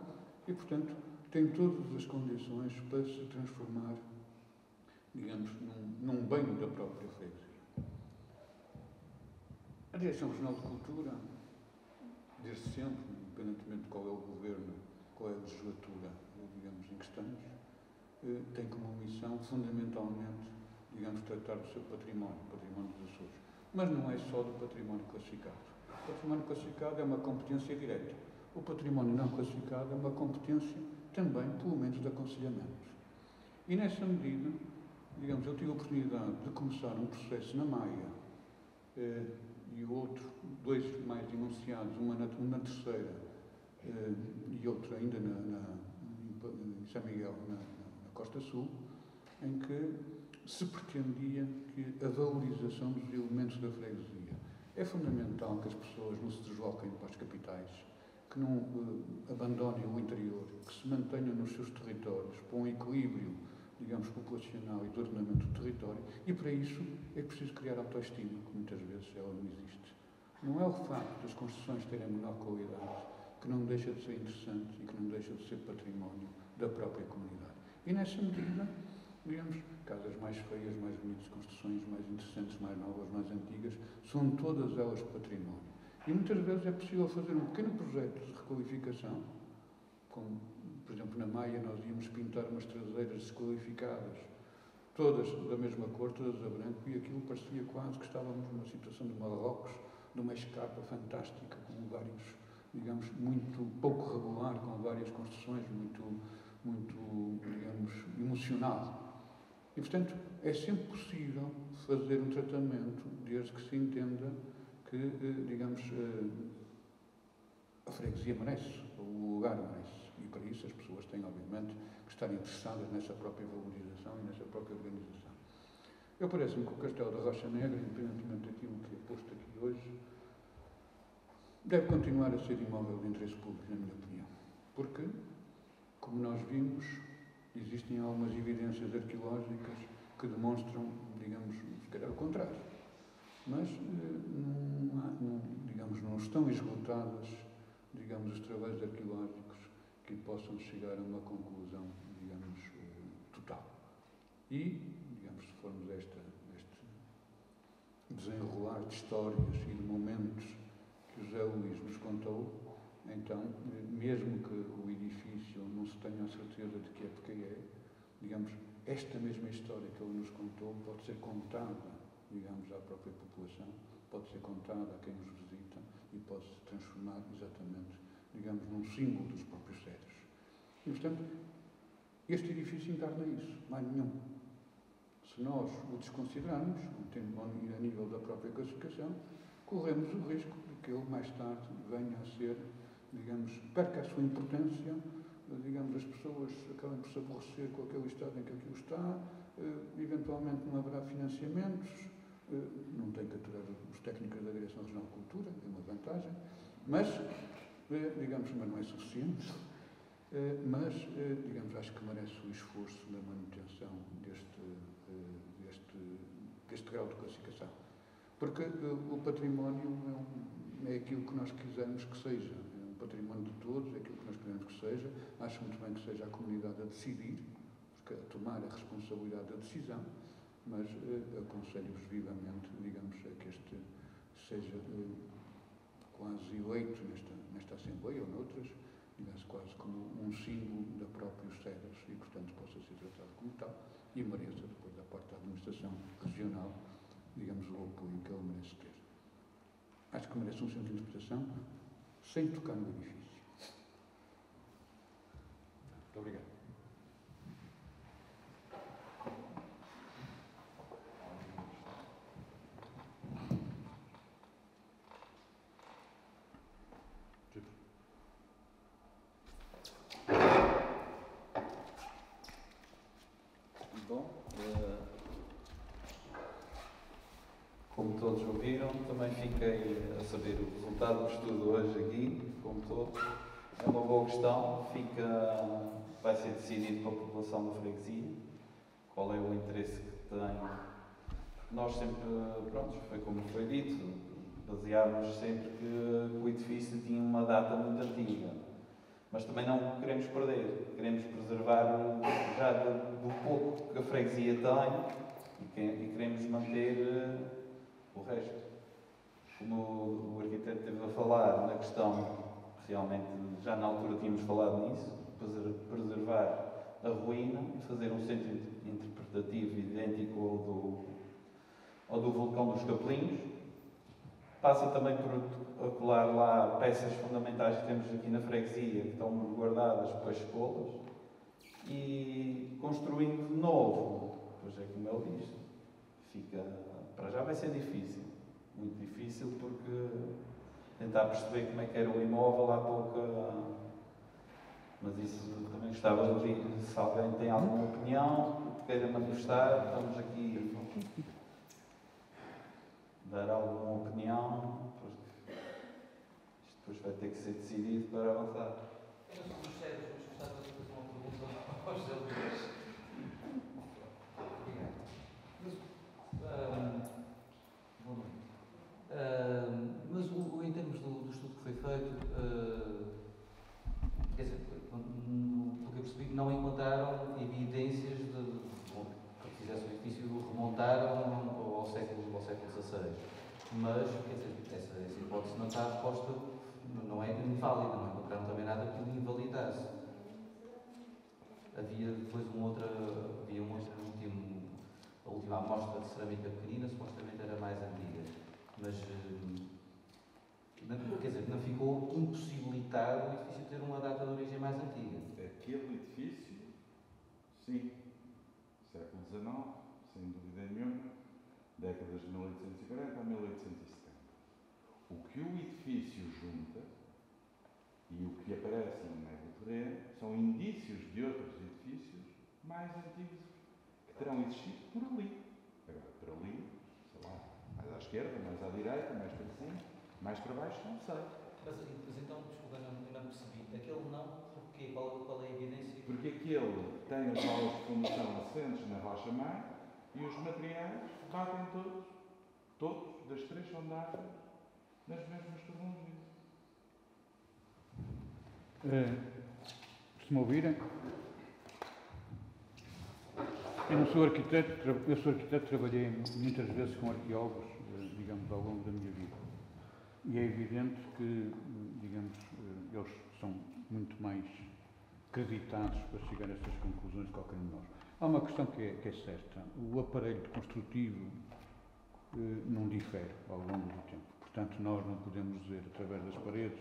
e, portanto, tem todas as condições para se transformar, digamos, num bem da própria freguesia. A Direção Regional de Cultura, desde sempre, independentemente de qual é o governo, qual é a legislatura, digamos, em que estamos, tem como missão, fundamentalmente, digamos, tratar do seu património, o património dos Açores. Mas não é só do património classificado. O património classificado é uma competência direta. O património não classificado é uma competência também, pelo menos, de aconselhamento. E nessa medida, digamos, eu tive a oportunidade de começar um processo na Maia e outro, dois mais enunciados, uma na terceira e outro ainda em São Miguel, na Costa Sul, em que se pretendia que a valorização dos elementos da freguesia é fundamental que as pessoas não se desloquem para as capitais, que não abandonem o interior, que se mantenham nos seus territórios para um equilíbrio, digamos, populacional e de ordenamento do território, e para isso é preciso criar autoestima, que muitas vezes ela não existe. Não é o facto das construções terem menor qualidade que não deixa de ser interessante e que não deixa de ser património da própria comunidade. E nessa medida, digamos, casas mais feias, mais bonitas, construções mais interessantes, mais novas, mais antigas, são todas elas património. E muitas vezes é possível fazer um pequeno projeto de requalificação, como, por exemplo, na Maia nós íamos pintar umas traseiras desqualificadas, todas da mesma cor, todas a branco, e aquilo parecia quase que estávamos numa situação de Marrocos, de uma escapa fantástica, com vários, digamos, muito pouco regular, com várias construções, muito, digamos, emocional. E, portanto, é sempre possível fazer um tratamento, desde que se entenda que, digamos, a freguesia merece, o lugar merece. E, para isso, as pessoas têm, obviamente, que estar interessadas nessa própria valorização e nessa própria organização. Eu parece-me que o Castelo da Rocha Negra, independentemente daquilo que é posto aqui hoje, deve continuar a ser imóvel de interesse público, na minha opinião. Porque, como nós vimos, existem algumas evidências arqueológicas que demonstram, digamos, se calhar o contrário. Mas digamos, não estão esgotadas, digamos, os trabalhos arqueológicos que possam chegar a uma conclusão, digamos, total. E, digamos, se formos a este desenrolar de histórias e de momentos que o José Luís nos contou, então, mesmo que o edifício não se tenha a certeza de que é porque é, digamos, esta mesma história que ele nos contou pode ser contada, digamos, à própria população, pode ser contada a quem nos visita, e pode-se transformar exatamente, digamos, num símbolo dos próprios cedros. E, portanto, este edifício encarna isso, mais nenhum. Se nós o desconsiderarmos, a nível da própria classificação, corremos o risco de que ele mais tarde venha a ser, digamos, perca a sua importância, digamos, as pessoas acabam por se aborrecer com aquele estado em que aquilo está, eventualmente não haverá financiamentos, não tem que aturar os técnicos da Direção Regional de Cultura, é uma vantagem, mas, digamos, mas não é suficiente, mas, digamos, acho que merece o esforço na manutenção deste grau de classificação. Porque o património é aquilo que nós quisermos que seja, é um património de todos, é aquilo que nós queremos que seja. Acho muito bem que seja a comunidade a decidir, a tomar a responsabilidade da decisão, mas aconselho-vos vivamente, digamos, a que este seja quase eleito nesta Assembleia ou noutras, digamos, quase como um símbolo da própria Cedros e, portanto, possa ser tratado como tal e mereça, depois da parte da administração regional, digamos, o apoio que ele merece ter. Acho que merece um centro de interpretação sem tocar no edifício. Muito obrigado. Bom, como todos ouviram, também fiquei a saber o resultado do estudo hoje aqui, como todos. É uma boa questão, vai ser decidido pela população da freguesia, qual é o interesse que tem. Nós sempre, pronto, foi como foi dito, baseámos sempre que o edifício tinha uma data muito antiga, mas também não queremos perder, queremos preservar já do pouco que a freguesia tem e queremos manter o resto. Como o arquiteto esteve a falar na questão, realmente já na altura tínhamos falado nisso, preservar a ruína e fazer um centro interpretativo idêntico ao do vulcão dos Capelinhos. Passa também por colar lá peças fundamentais que temos aqui na freguesia, que estão guardadas para as escolas, e construindo de novo, pois é como ele diz, para já vai ser difícil, muito difícil, porque tentar perceber como é que era o imóvel há pouca... Mas isso também gostava de ouvir, se alguém tem alguma opinião, queira manifestar, estamos aqui dar alguma opinião, porque isto depois vai ter que ser decidido para avançar. Eu não sou sério, mas gostava de fazer uma pergunta ao José Luís. Obrigado. Boa noite. Mas em termos do estudo que foi feito, quer dizer, pelo que eu percebi, não encontraram evidências que fizesse o edifício remontaram ao século XVI. Mas, quer dizer, essa hipótese não está resposta, não é inválida, não encontraram também nada que o invalidasse. Havia depois a última amostra de cerâmica pequenina, supostamente era mais antiga. Mas, quer dizer, não ficou impossibilitado o edifício ter uma data de origem mais antiga. Aquele edifício, sim, século XIX, sem dúvida nenhuma, décadas de 1840 a 1870. O que o edifício junta e o que aparece no meio do terreno são indícios de outros edifícios mais antigos que terão existido por ali. Agora, por ali, sei lá, mais à esquerda, mais à direita, mais para cima, mais para baixo, não sei. Mas então, desculpa, não percebi. Aquele não, porquê? Qual é a evidência? Porque aquele tem as aulas de fundação assentes na rocha-mãe e os materiais batem todos, das três sondagens, nas mesmas tecnologias. Se me ouvirem, eu sou arquiteto, trabalhei muitas vezes com arqueólogos, digamos, ao longo da minha vida. E é evidente que, digamos, eles são muito mais acreditados para chegar a estas conclusões de qualquer um de nós. Há uma questão que é certa. O aparelho construtivo não difere ao longo do tempo. Portanto, nós não podemos dizer, através das paredes,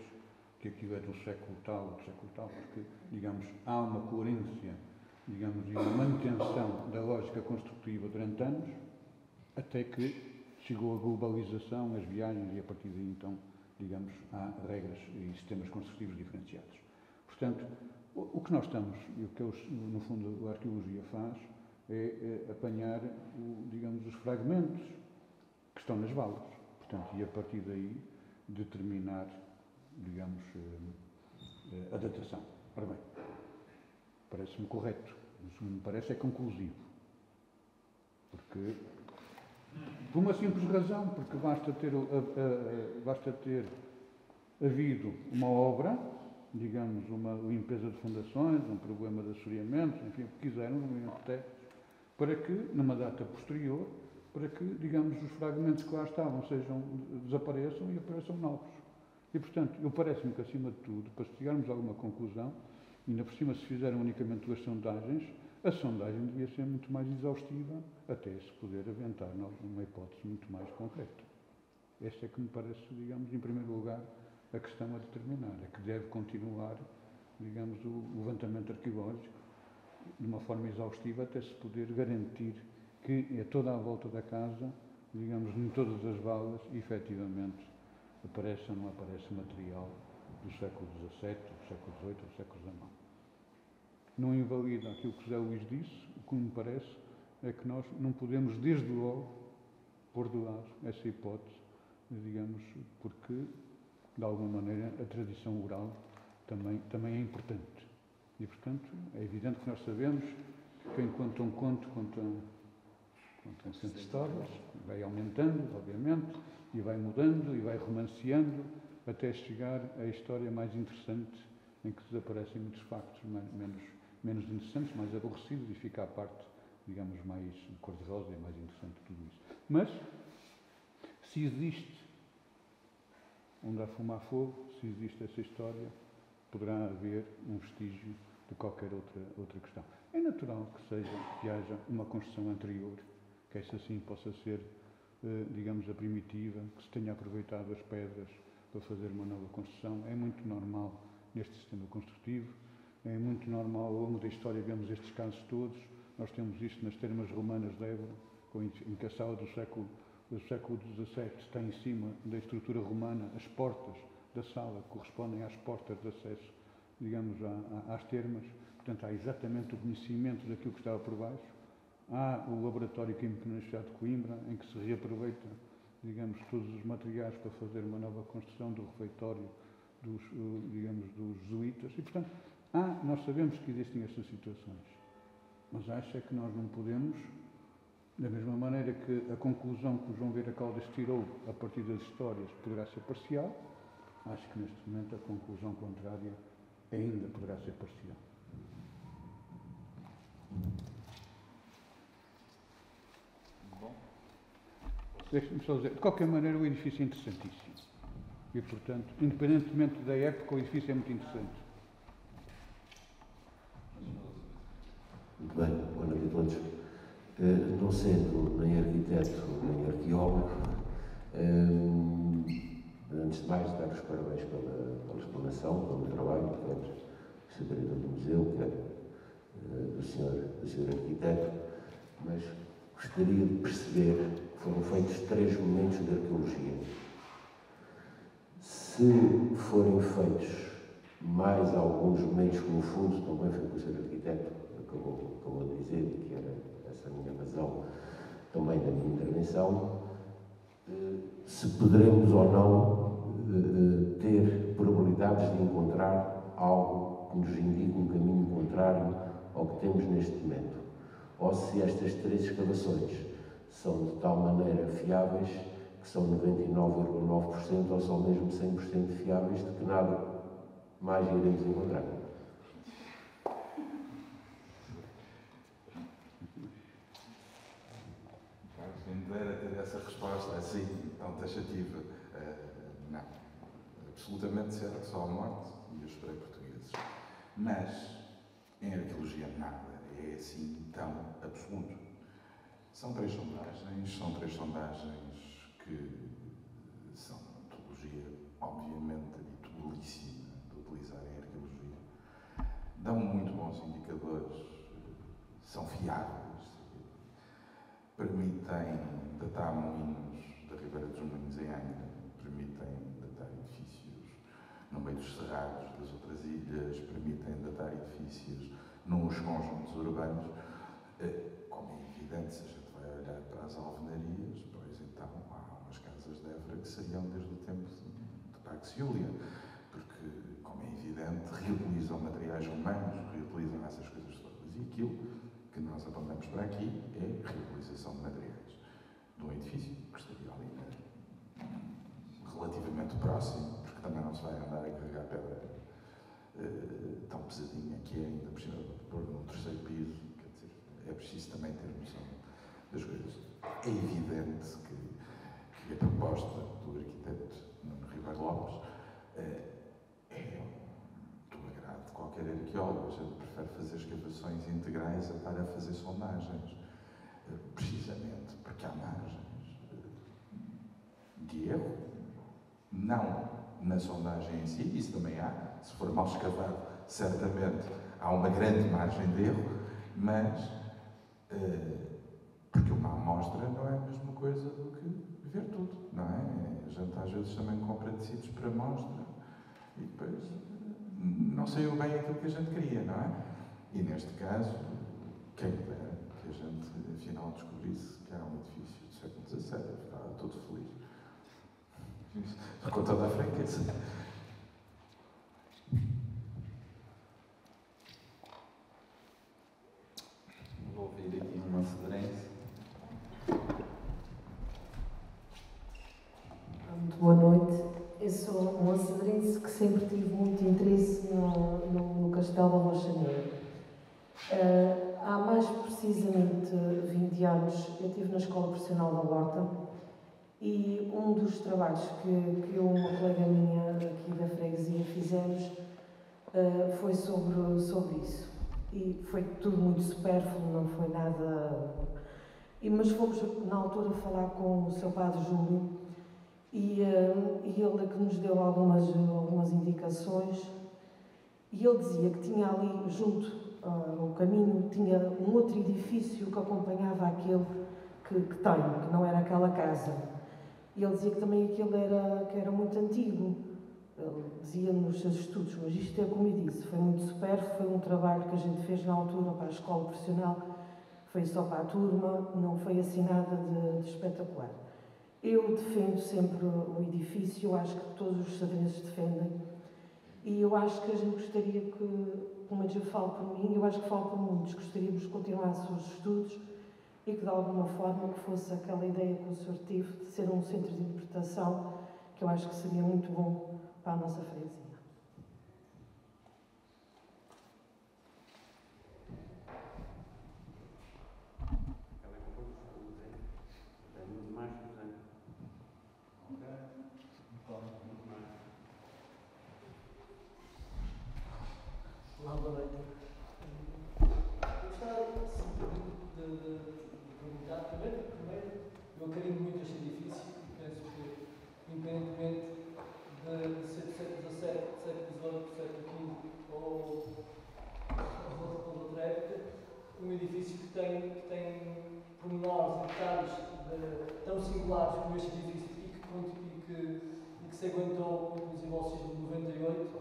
que aquilo é do século tal, porque, digamos, há uma coerência, digamos, e uma manutenção da lógica construtiva durante anos, até que chegou a globalização, as viagens, e a partir daí, então, digamos, há regras e sistemas construtivos diferenciados. Portanto, o que nós estamos, e o que no fundo a arqueologia faz, é apanhar, digamos, os fragmentos que estão nas valas. Portanto, e a partir daí determinar, digamos, a datação. Ora bem, parece-me correto, mas o que me parece é conclusivo. Porque, por uma simples razão, porque basta ter havido uma obra, digamos, uma limpeza de fundações, um problema de assoreamento, enfim, o que quiserem, um movimento de tetos, para que, numa data posterior, para que, digamos, os fragmentos que lá estavam desapareçam e apareçam novos. E, portanto, eu parece-me que, acima de tudo, para chegarmos a alguma conclusão, ainda por cima se fizeram unicamente 2 sondagens, a sondagem devia ser muito mais exaustiva, até se poder aventar uma hipótese muito mais concreta. Esta é que me parece, digamos, em primeiro lugar, a questão a determinar. É que deve continuar, digamos, o levantamento arqueológico de uma forma exaustiva até se poder garantir que é toda a volta da casa, digamos, em todas as valas, efetivamente, aparece ou não aparece material do século XVII, do século XVIII, do século XIX. Não invalida aquilo que José Luís disse, o que me parece é que nós não podemos, desde logo, pôr de lado essa hipótese, digamos, porque, de alguma maneira, a tradição oral também é importante. E, portanto, é evidente que nós sabemos que quem conta um conto, conta 100 histórias, vai aumentando, obviamente, e vai mudando, e vai romanceando, até chegar à história mais interessante, em que desaparecem muitos factos menos interessantes, mais aborrecidos, e fica a parte, digamos, mais cor-de-rosa e mais interessante de tudo isso. Mas, se existe onde há fumo há fogo, se existe essa história, poderá haver um vestígio de qualquer outra questão. É natural que haja uma construção anterior, que essa sim possa ser, digamos, a primitiva, que se tenha aproveitado as pedras para fazer uma nova construção. É muito normal neste sistema construtivo, é muito normal ao longo da história vemos estes casos todos. Nós temos isto nas termas romanas de Évora, em que a sala do século XVII está em cima da estrutura romana, as portas da sala correspondem às portas de acesso, digamos, às termas. Portanto, há exatamente o conhecimento daquilo que estava por baixo. Há o Laboratório Químico na Universidade de Coimbra, em que se reaproveita, digamos, todos os materiais para fazer uma nova construção do refeitório dos jesuítas. E, portanto, nós sabemos que existem estas situações, mas acho é que nós não podemos, da mesma maneira que a conclusão que o João Vieira Caldas tirou a partir das histórias poderá ser parcial, acho que neste momento a conclusão contrária ainda poderá ser parcial. Bom. Deixe-me só dizer, de qualquer maneira o edifício é interessantíssimo e, portanto, independentemente da época, o edifício é muito interessante. Muito bem, boa noite a todos. Não sendo nem arquiteto nem arqueólogo, antes de mais dar os parabéns pela explanação, pelo trabalho, quer do diretor do museu, quer do senhor arquiteto, mas gostaria de perceber que foram feitos 3 momentos de arqueologia. Se forem feitos mais alguns momentos, que no fundo também foi o que o senhor arquiteto acabou de dizer, que era essa a minha razão também da minha intervenção, se poderemos ou não ter probabilidades de encontrar algo que nos indique um caminho contrário ao que temos neste momento, ou se estas 3 escavações são de tal maneira fiáveis que são 99,9% ou são mesmo 100% fiáveis de que nada mais iremos encontrar. Quem me dera ter essa resposta assim, tão taxativa. Não. Absolutamente certo, só a morte e os esperei portugueses. Mas, em arqueologia, nada é assim tão absoluto. São 3 sondagens que são obviamente, habitualíssima de utilizar em arqueologia, dão muito bons indicadores, são fiáveis, permitem datar moinhos da Ribeira dos Moinhos em Angra, permitem datar edifícios no meio dos cerrados das outras ilhas, permitem datar edifícios nos conjuntos urbanos. Como é evidente, se a gente vai olhar para as alvenarias, pois então há umas casas de Évora que seriam desde o tempo de Pax Iulia, porque, como é evidente, reutilizam materiais romanos, reutilizam essas coisas todas. E aquilo que nós apontamos para aqui é reutilização de materiais de um edifício que estaria ali relativamente próximo, porque também não se vai andar a carregar pedra tão pesadinha que é, ainda por cima de pôr num terceiro piso. Quer dizer, é preciso também ter noção das coisas. É evidente que a proposta do arquiteto Nuno Ribeiro Lopes é do agrado de qualquer arqueólogo. A gente prefere fazer escavações integrais a estar a fazer sondagens, precisamente porque há margens de erro, não na sondagem em si, isso também há, se for mal escavado, certamente há uma grande margem de erro, mas porque uma amostra não é a mesma coisa do que ver tudo, não é? A gente às vezes também compra tecidos para amostra e depois não saiu bem aquilo que a gente queria, não é? E neste caso, quem dera que a gente afinal descobrisse que era um edifício do século XVII, eu ficava todo feliz. Com toda a franqueza. Vou ouvir aqui uma cedrense. Muito boa noite. Eu sou uma cedrense que sempre tive muito interesse no Castelo da Rochaneira. Há mais precisamente 20 anos eu estive na Escola Profissional da Horta e um dos trabalhos que eu e uma colega minha aqui da freguesia fizemos foi sobre isso. E foi tudo muito supérfluo, não foi nada... Mas fomos na altura falar com o seu padre Júlio e ele que nos deu algumas indicações e ele dizia que tinha ali junto ao caminho, tinha um outro edifício que acompanhava aquele que não era aquela casa. E ele dizia que também aquele era muito antigo. Ele dizia nos seus estudos, mas isto é como eu disse, foi muito supérfluo, foi um trabalho que a gente fez na altura para a escola profissional, foi só para a turma, não foi assim nada de espetacular. Eu defendo sempre o edifício, eu acho que todos os sadrenses defendem, e eu acho que a gente gostaria que, como eu falo por mim, eu acho que falo por muitos, gostaríamos de continuar os estudos e que de alguma forma que fosse aquela ideia que o senhor teve de ser um centro de interpretação, que eu acho que seria muito bom para a nossa freguesia. Olá, boa noite. Eu gostava de perguntar, primeiro, eu carinho muito este edifício e penso que, independentemente de ser do século XVII, século XVIII, século XV ou outra época, um edifício que tem pormenores e detalhes tão singulares como este edifício e que se aguentou, inclusive ao sismo de 98,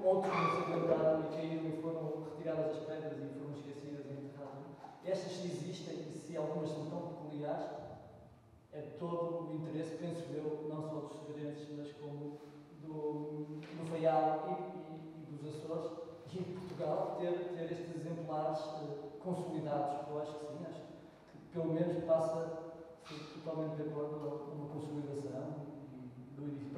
outros não se aguentaram e caíram e foram retiradas as pedras e foram esquecidas e enterradas. Estas se existem e se algumas são tão peculiares, é todo o interesse, penso eu, não só dos segredos, mas como do Faial e dos Açores e de Portugal, ter estes exemplares consolidados. Eu acho que sim, acho que pelo menos passa totalmente de acordo com uma consolidação do edifício,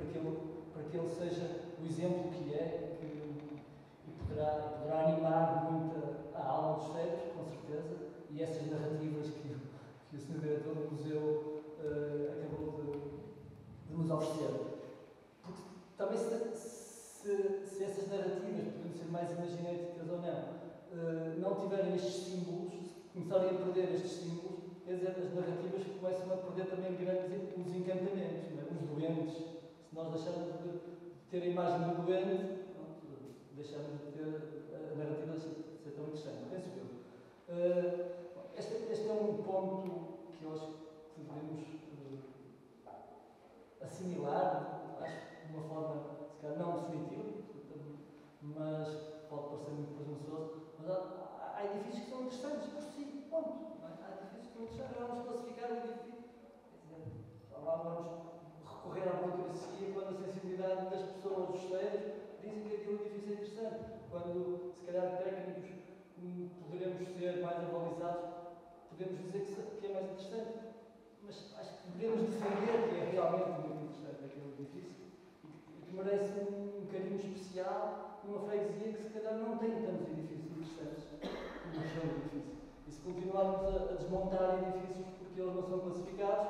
para que ele seja o exemplo que é e poderá animar muito a alma dos cegos, com certeza, e essas narrativas que o Sr. Diretor do Museu acabou de nos oferecer. Porque também se essas narrativas, podem ser mais imaginativas ou não tiverem estes símbolos, começarem a perder estes símbolos, quer dizer, as narrativas começam a perder também os encantamentos, não é? Os doentes, se nós deixarmos de ter a imagem do doente, pronto, deixamos de ter a narrativa ser tão interessante, penso eu. Este é um ponto que eu acho que devemos assimilar, acho de uma forma, se calhar não definitiva, mas pode parecer muito presunçoso, mas há edifícios que são interessantes por si, ponto. Não é? Há edifícios que são interessantes, vamos classificar o edifício. Vamos recorrer à burocracia quando a sensibilidade das pessoas, dos cheiros, dizem que aquele edifício é interessante. Quando, se calhar, técnicos poderemos ser mais avalizados, podemos dizer que é mais interessante. Mas acho que devemos defender que é realmente muito interessante aquele edifício e que merece um carinho especial numa freguesia que, se calhar, não tem tantos edifícios interessantes como o seu edifício. E se continuarmos a desmontar edifícios porque eles não são classificados,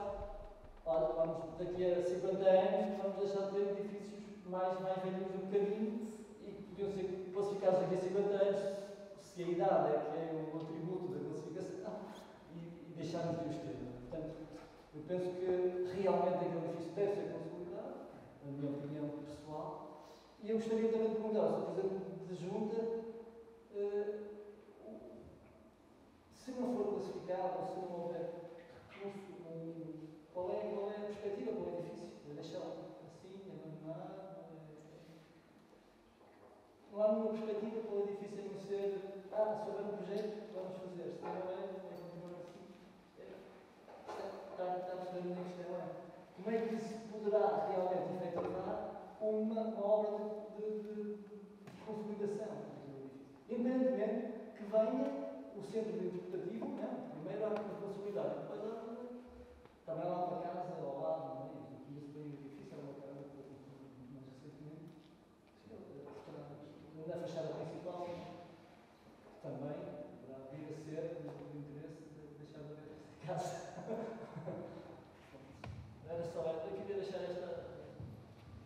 olha, vamos, daqui a 50 anos, vamos deixar de ter edifícios mais velhinhos um bocadinho e que podiam ser classificados daqui a 50 anos, se a idade é que é um atributo da classificação, e deixarmos de os ter. Portanto, eu penso que realmente aquele edifício deve ser consolidado, na minha opinião pessoal, e eu gostaria também de perguntar ao Sr. Presidente de Junta se não for classificado ou se não houver recurso, qual é a perspectiva para o edifício? Deixá-lo assim, abandonado? Não há nenhuma perspectiva para o edifício a não ser, se houver um projeto, vamos fazer. Se não é continuar assim. Está a perceber a minha questão? Como é que se poderá realmente efetivar uma obra de consolidação daquele edifício? Independentemente que venha o centro interpretativo, não. Primeiro há uma consolidar, depois há também lá uma casa ao lado, não é? Isso foi difícil, era uma casa que foi mais recentemente. Na fachada principal também poderá vir a ser do interesse de deixar de haver esta casa. Era só, eu queria deixar esta.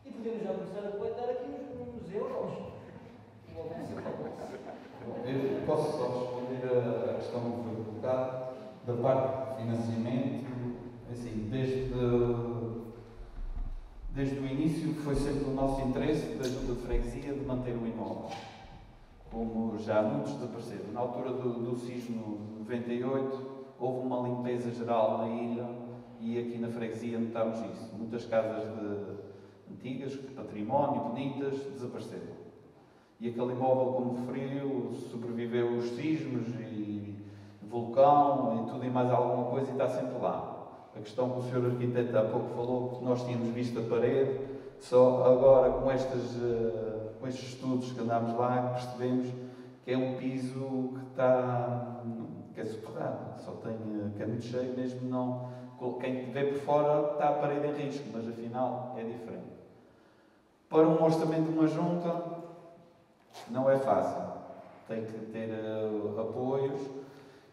E podemos já começar a coletar aqui uns euros. Eu posso só responder à questão que foi colocada da parte de financiamento. Assim, desde o início foi sempre o nosso interesse da Junta de Freguesia de manter o imóvel, como já muitos desapareceram. Na altura do sismo de 98 houve uma limpeza geral na ilha e aqui na freguesia notámos isso. Muitas casas antigas, de património, bonitas, desapareceram. E aquele imóvel, como referiu, sobreviveu os sismos e vulcão e tudo e mais alguma coisa e está sempre lá. A questão que o Sr. Arquiteto há pouco falou, que nós tínhamos visto a parede, só agora com estes estudos que andámos lá, percebemos que é um piso que é soterrado, que é muito cheio, mesmo não. Quem vê por fora está a parede em risco, mas afinal é diferente. Para um orçamento de uma junta, não é fácil. Tem que ter apoios.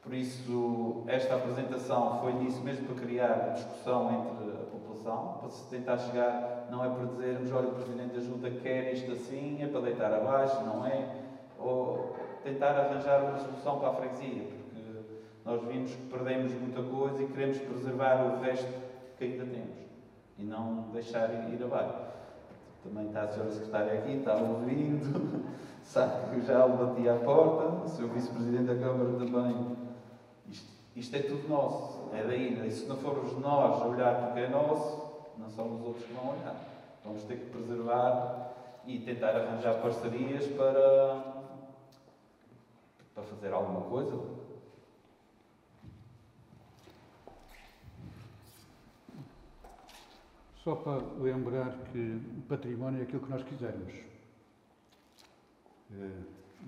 Por isso, esta apresentação foi nisso mesmo, para criar discussão entre a população, para se tentar chegar, não é para dizermos, olha, o Presidente da Junta quer isto assim, é para deitar abaixo, não é? Ou tentar arranjar uma solução para a freguesia, porque nós vimos que perdemos muita coisa e queremos preservar o resto que ainda temos e não deixar ir abaixo. Também está a Sra. Secretária aqui, está ouvindo, sabe que já lhe bati à porta, o Sr. Vice-Presidente da Câmara também. Isto é tudo nosso, é da ilha. E se não formos nós a olhar porque é nosso, não são os outros que vão olhar. Vamos ter que preservar e tentar arranjar parcerias para fazer alguma coisa. Só para lembrar que o património é aquilo que nós quisermos.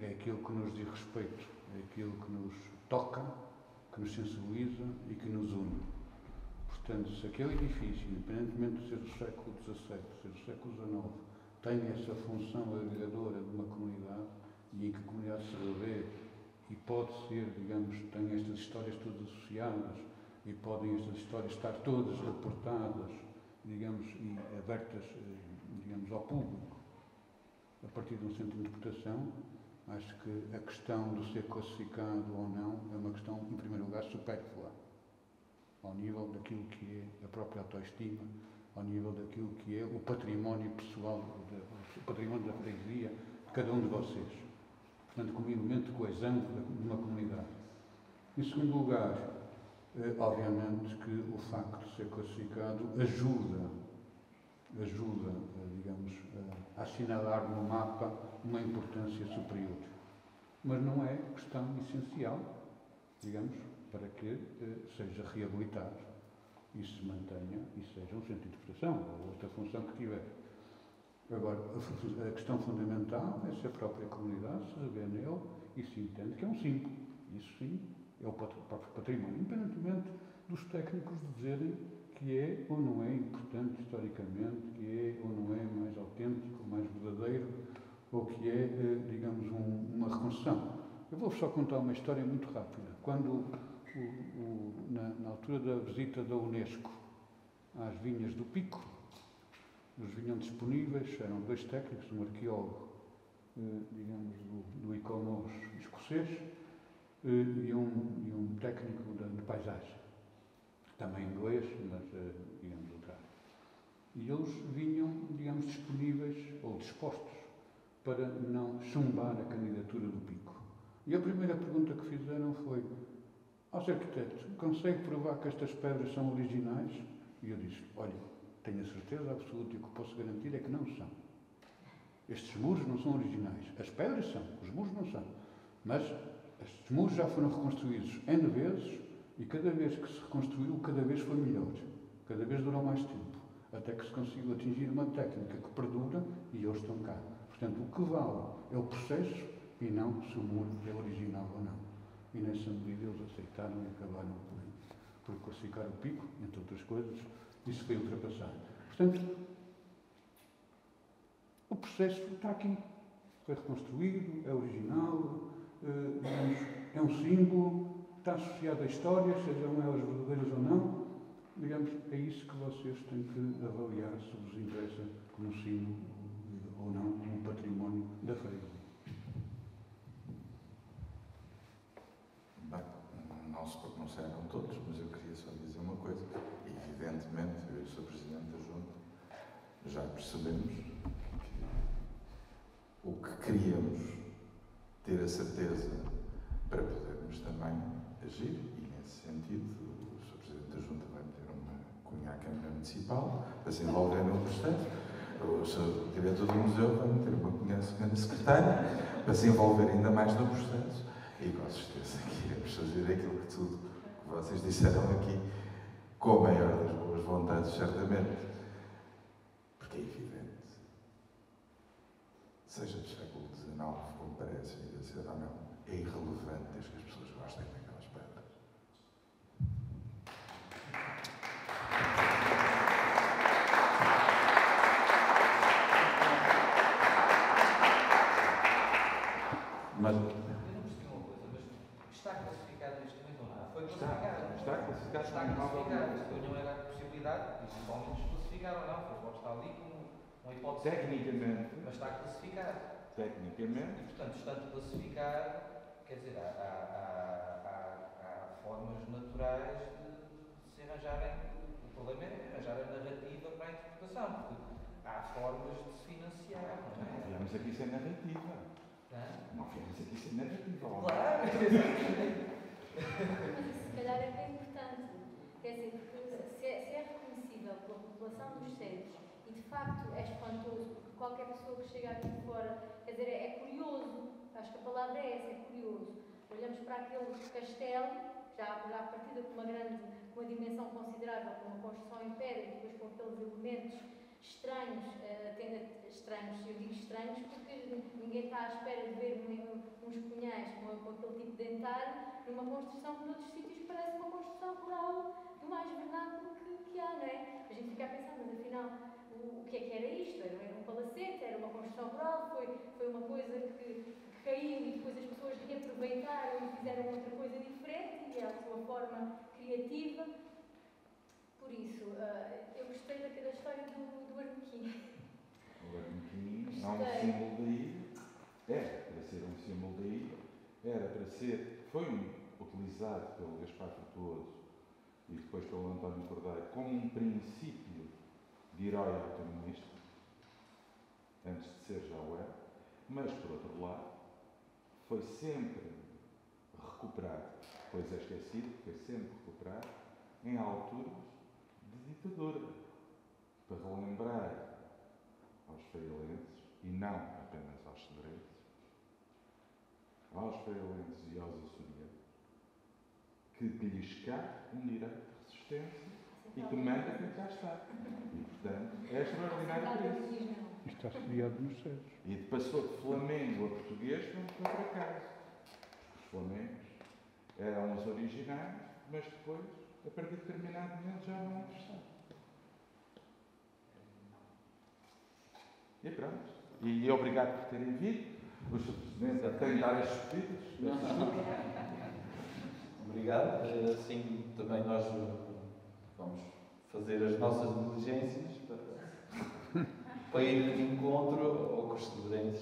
É aquilo que nos diz respeito, é aquilo que nos toca, que nos sensibiliza e que nos une. Portanto, se aquele edifício, independentemente de ser do século XVII, ser do século XIX, tem essa função agregadora de uma comunidade e em que a comunidade se revê e pode ser, digamos, tem estas histórias todas associadas e podem estas histórias estar todas reportadas, digamos, e abertas, digamos, ao público, a partir de um centro de interpretação, acho que a questão de ser classificado ou não é uma questão, em primeiro lugar, supérflua, ao nível daquilo que é a própria autoestima ao nível daquilo que é o património pessoal, o património da freguesia de cada um de vocês. Portanto, como elemento de coesão de uma comunidade. Em segundo lugar, obviamente que o facto de ser classificado ajuda, digamos, a assinalar no mapa uma importância superior. Mas não é questão essencial, digamos, para que seja reabilitado e se mantenha e seja um centro de interpretação ou outra função que tiver. Agora, a questão fundamental é se a própria comunidade se revê nele e se entende que é um símbolo. Isso sim é o próprio património, independentemente dos técnicos dizerem que é ou não é importante historicamente, que é ou não é mais autêntico, mais verdadeiro, ou que é, digamos, uma reconstrução. Eu vou só contar uma história muito rápida. Quando, na altura da visita da Unesco às vinhas do Pico, eles vinham disponíveis, eram dois técnicos, um arqueólogo, digamos, do Iconos escocês, e um técnico de paisagem, também inglês, mas, digamos, outra. E eles vinham, digamos, disponíveis ou dispostos para não chumbar a candidatura do Pico. E a primeira pergunta que fizeram foi: ó, Sr. Arquiteto, consegue provar que estas pedras são originais? E eu disse: olha, tenho a certeza absoluta e o que posso garantir é que não são. Estes muros não são originais. As pedras são, os muros não são. Mas estes muros já foram reconstruídos N vezes e cada vez que se reconstruiu, cada vez foi melhor. Cada vez durou mais tempo. Até que se conseguiu atingir uma técnica que perdura e eles estão cá. Portanto, o que vale é o processo e não se o muro é original ou não. E nessa medida eles aceitaram e acabaram por classificar o Pico, entre outras coisas. Isso foi ultrapassado. Portanto, o processo está aqui. Foi reconstruído, é original, digamos, é um símbolo, está associado à história, sejam elas verdadeiras ou não. Digamos, é isso que vocês têm que avaliar se vos interessa como símbolo ou não, como património da freguesia. Bem, não se pronunciaram todos, mas eu queria só dizer uma coisa. Evidentemente, eu e o Sr. Presidente da Junta já percebemos que o que queríamos ter a certeza para podermos também agir, e nesse sentido o Sr. Presidente da Junta vai meter uma cunha à Câmara Municipal para se envolver no processo, o Sr. Diretor do Museu vai meter uma cunha à Sra. Secretária para se envolver ainda mais no processo, e com certeza que iremos fazer aquilo que tudo que vocês disseram aqui, com a maior das boas vontades, certamente, porque é evidente, seja do século XIX, como parece vir a ser ou não, é irrelevante desde que as pessoas gostem daquelas pedras. Mas Eu não percebi uma coisa, mas está classificado neste momento ou não? Foi classificado? Está classificado. Está classificado. Se não era a possibilidade, eventualmente desclassificar ou não, pois pode estar ali como uma hipótese. Tecnicamente. Mas está classificado. Tecnicamente. E, portanto, estando classificado, quer dizer, há formas naturais de se arranjarem. O problema é arranjar a narrativa para a interpretação, porque há formas de se financiar, não é? Não viemos aqui sem narrativa. Não viemos aqui sem narrativa. Claro! Mas se calhar é que é importante. Quer dizer, porque se é reconhecível pela população dos centros e de facto é espantoso, porque qualquer pessoa que chega aqui de fora, quer dizer, é curioso, acho que a palavra é essa, é curioso. Olhamos para aquele castelo, já à partida com uma dimensão considerável, com uma construção em pedra e depois com aqueles elementos estranhos, eu digo estranhos porque ninguém está à espera de ver uns punhais com aquele tipo de dentário numa construção que noutros sítios parece uma construção rural do mais vernáculo que há, não é? A gente fica a pensar, mas afinal, o que era isto? Era um palacete, era uma construção rural, foi uma coisa que caiu e depois as pessoas reaproveitaram e fizeram outra coisa diferente e é a sua forma criativa. Por isso, eu gostei da história do Armequim. O Armequim é um símbolo da ilha. Era para ser um símbolo da ilha. Foi utilizado pelo Gaspar Frutuoso e depois pelo António Cordeiro como um princípio de herói autonomista, antes de ser já o era, mas, por outro lado, foi sempre recuperado, pois é esquecido, foi sempre recuperado em alturas de ditadura, para relembrar aos feirenses, e não apenas aos cedrenses, aos feirenses e aos açorianos, que lhes cabe um direito de resistência e que manda quem cá está. E, portanto, é extraordinário por isso. Está sediado nos céus. E passou de Flamengo a português, não foi por acaso. Os flamengos eram os originários, mas depois, a partir de determinado momento, já não interessavam. E pronto. E obrigado por terem vindo. O Sr. Presidente tem de dar as despedidas. Obrigado. Assim, também nós vamos fazer as nossas diligências para ir de encontro ao que os cedrenses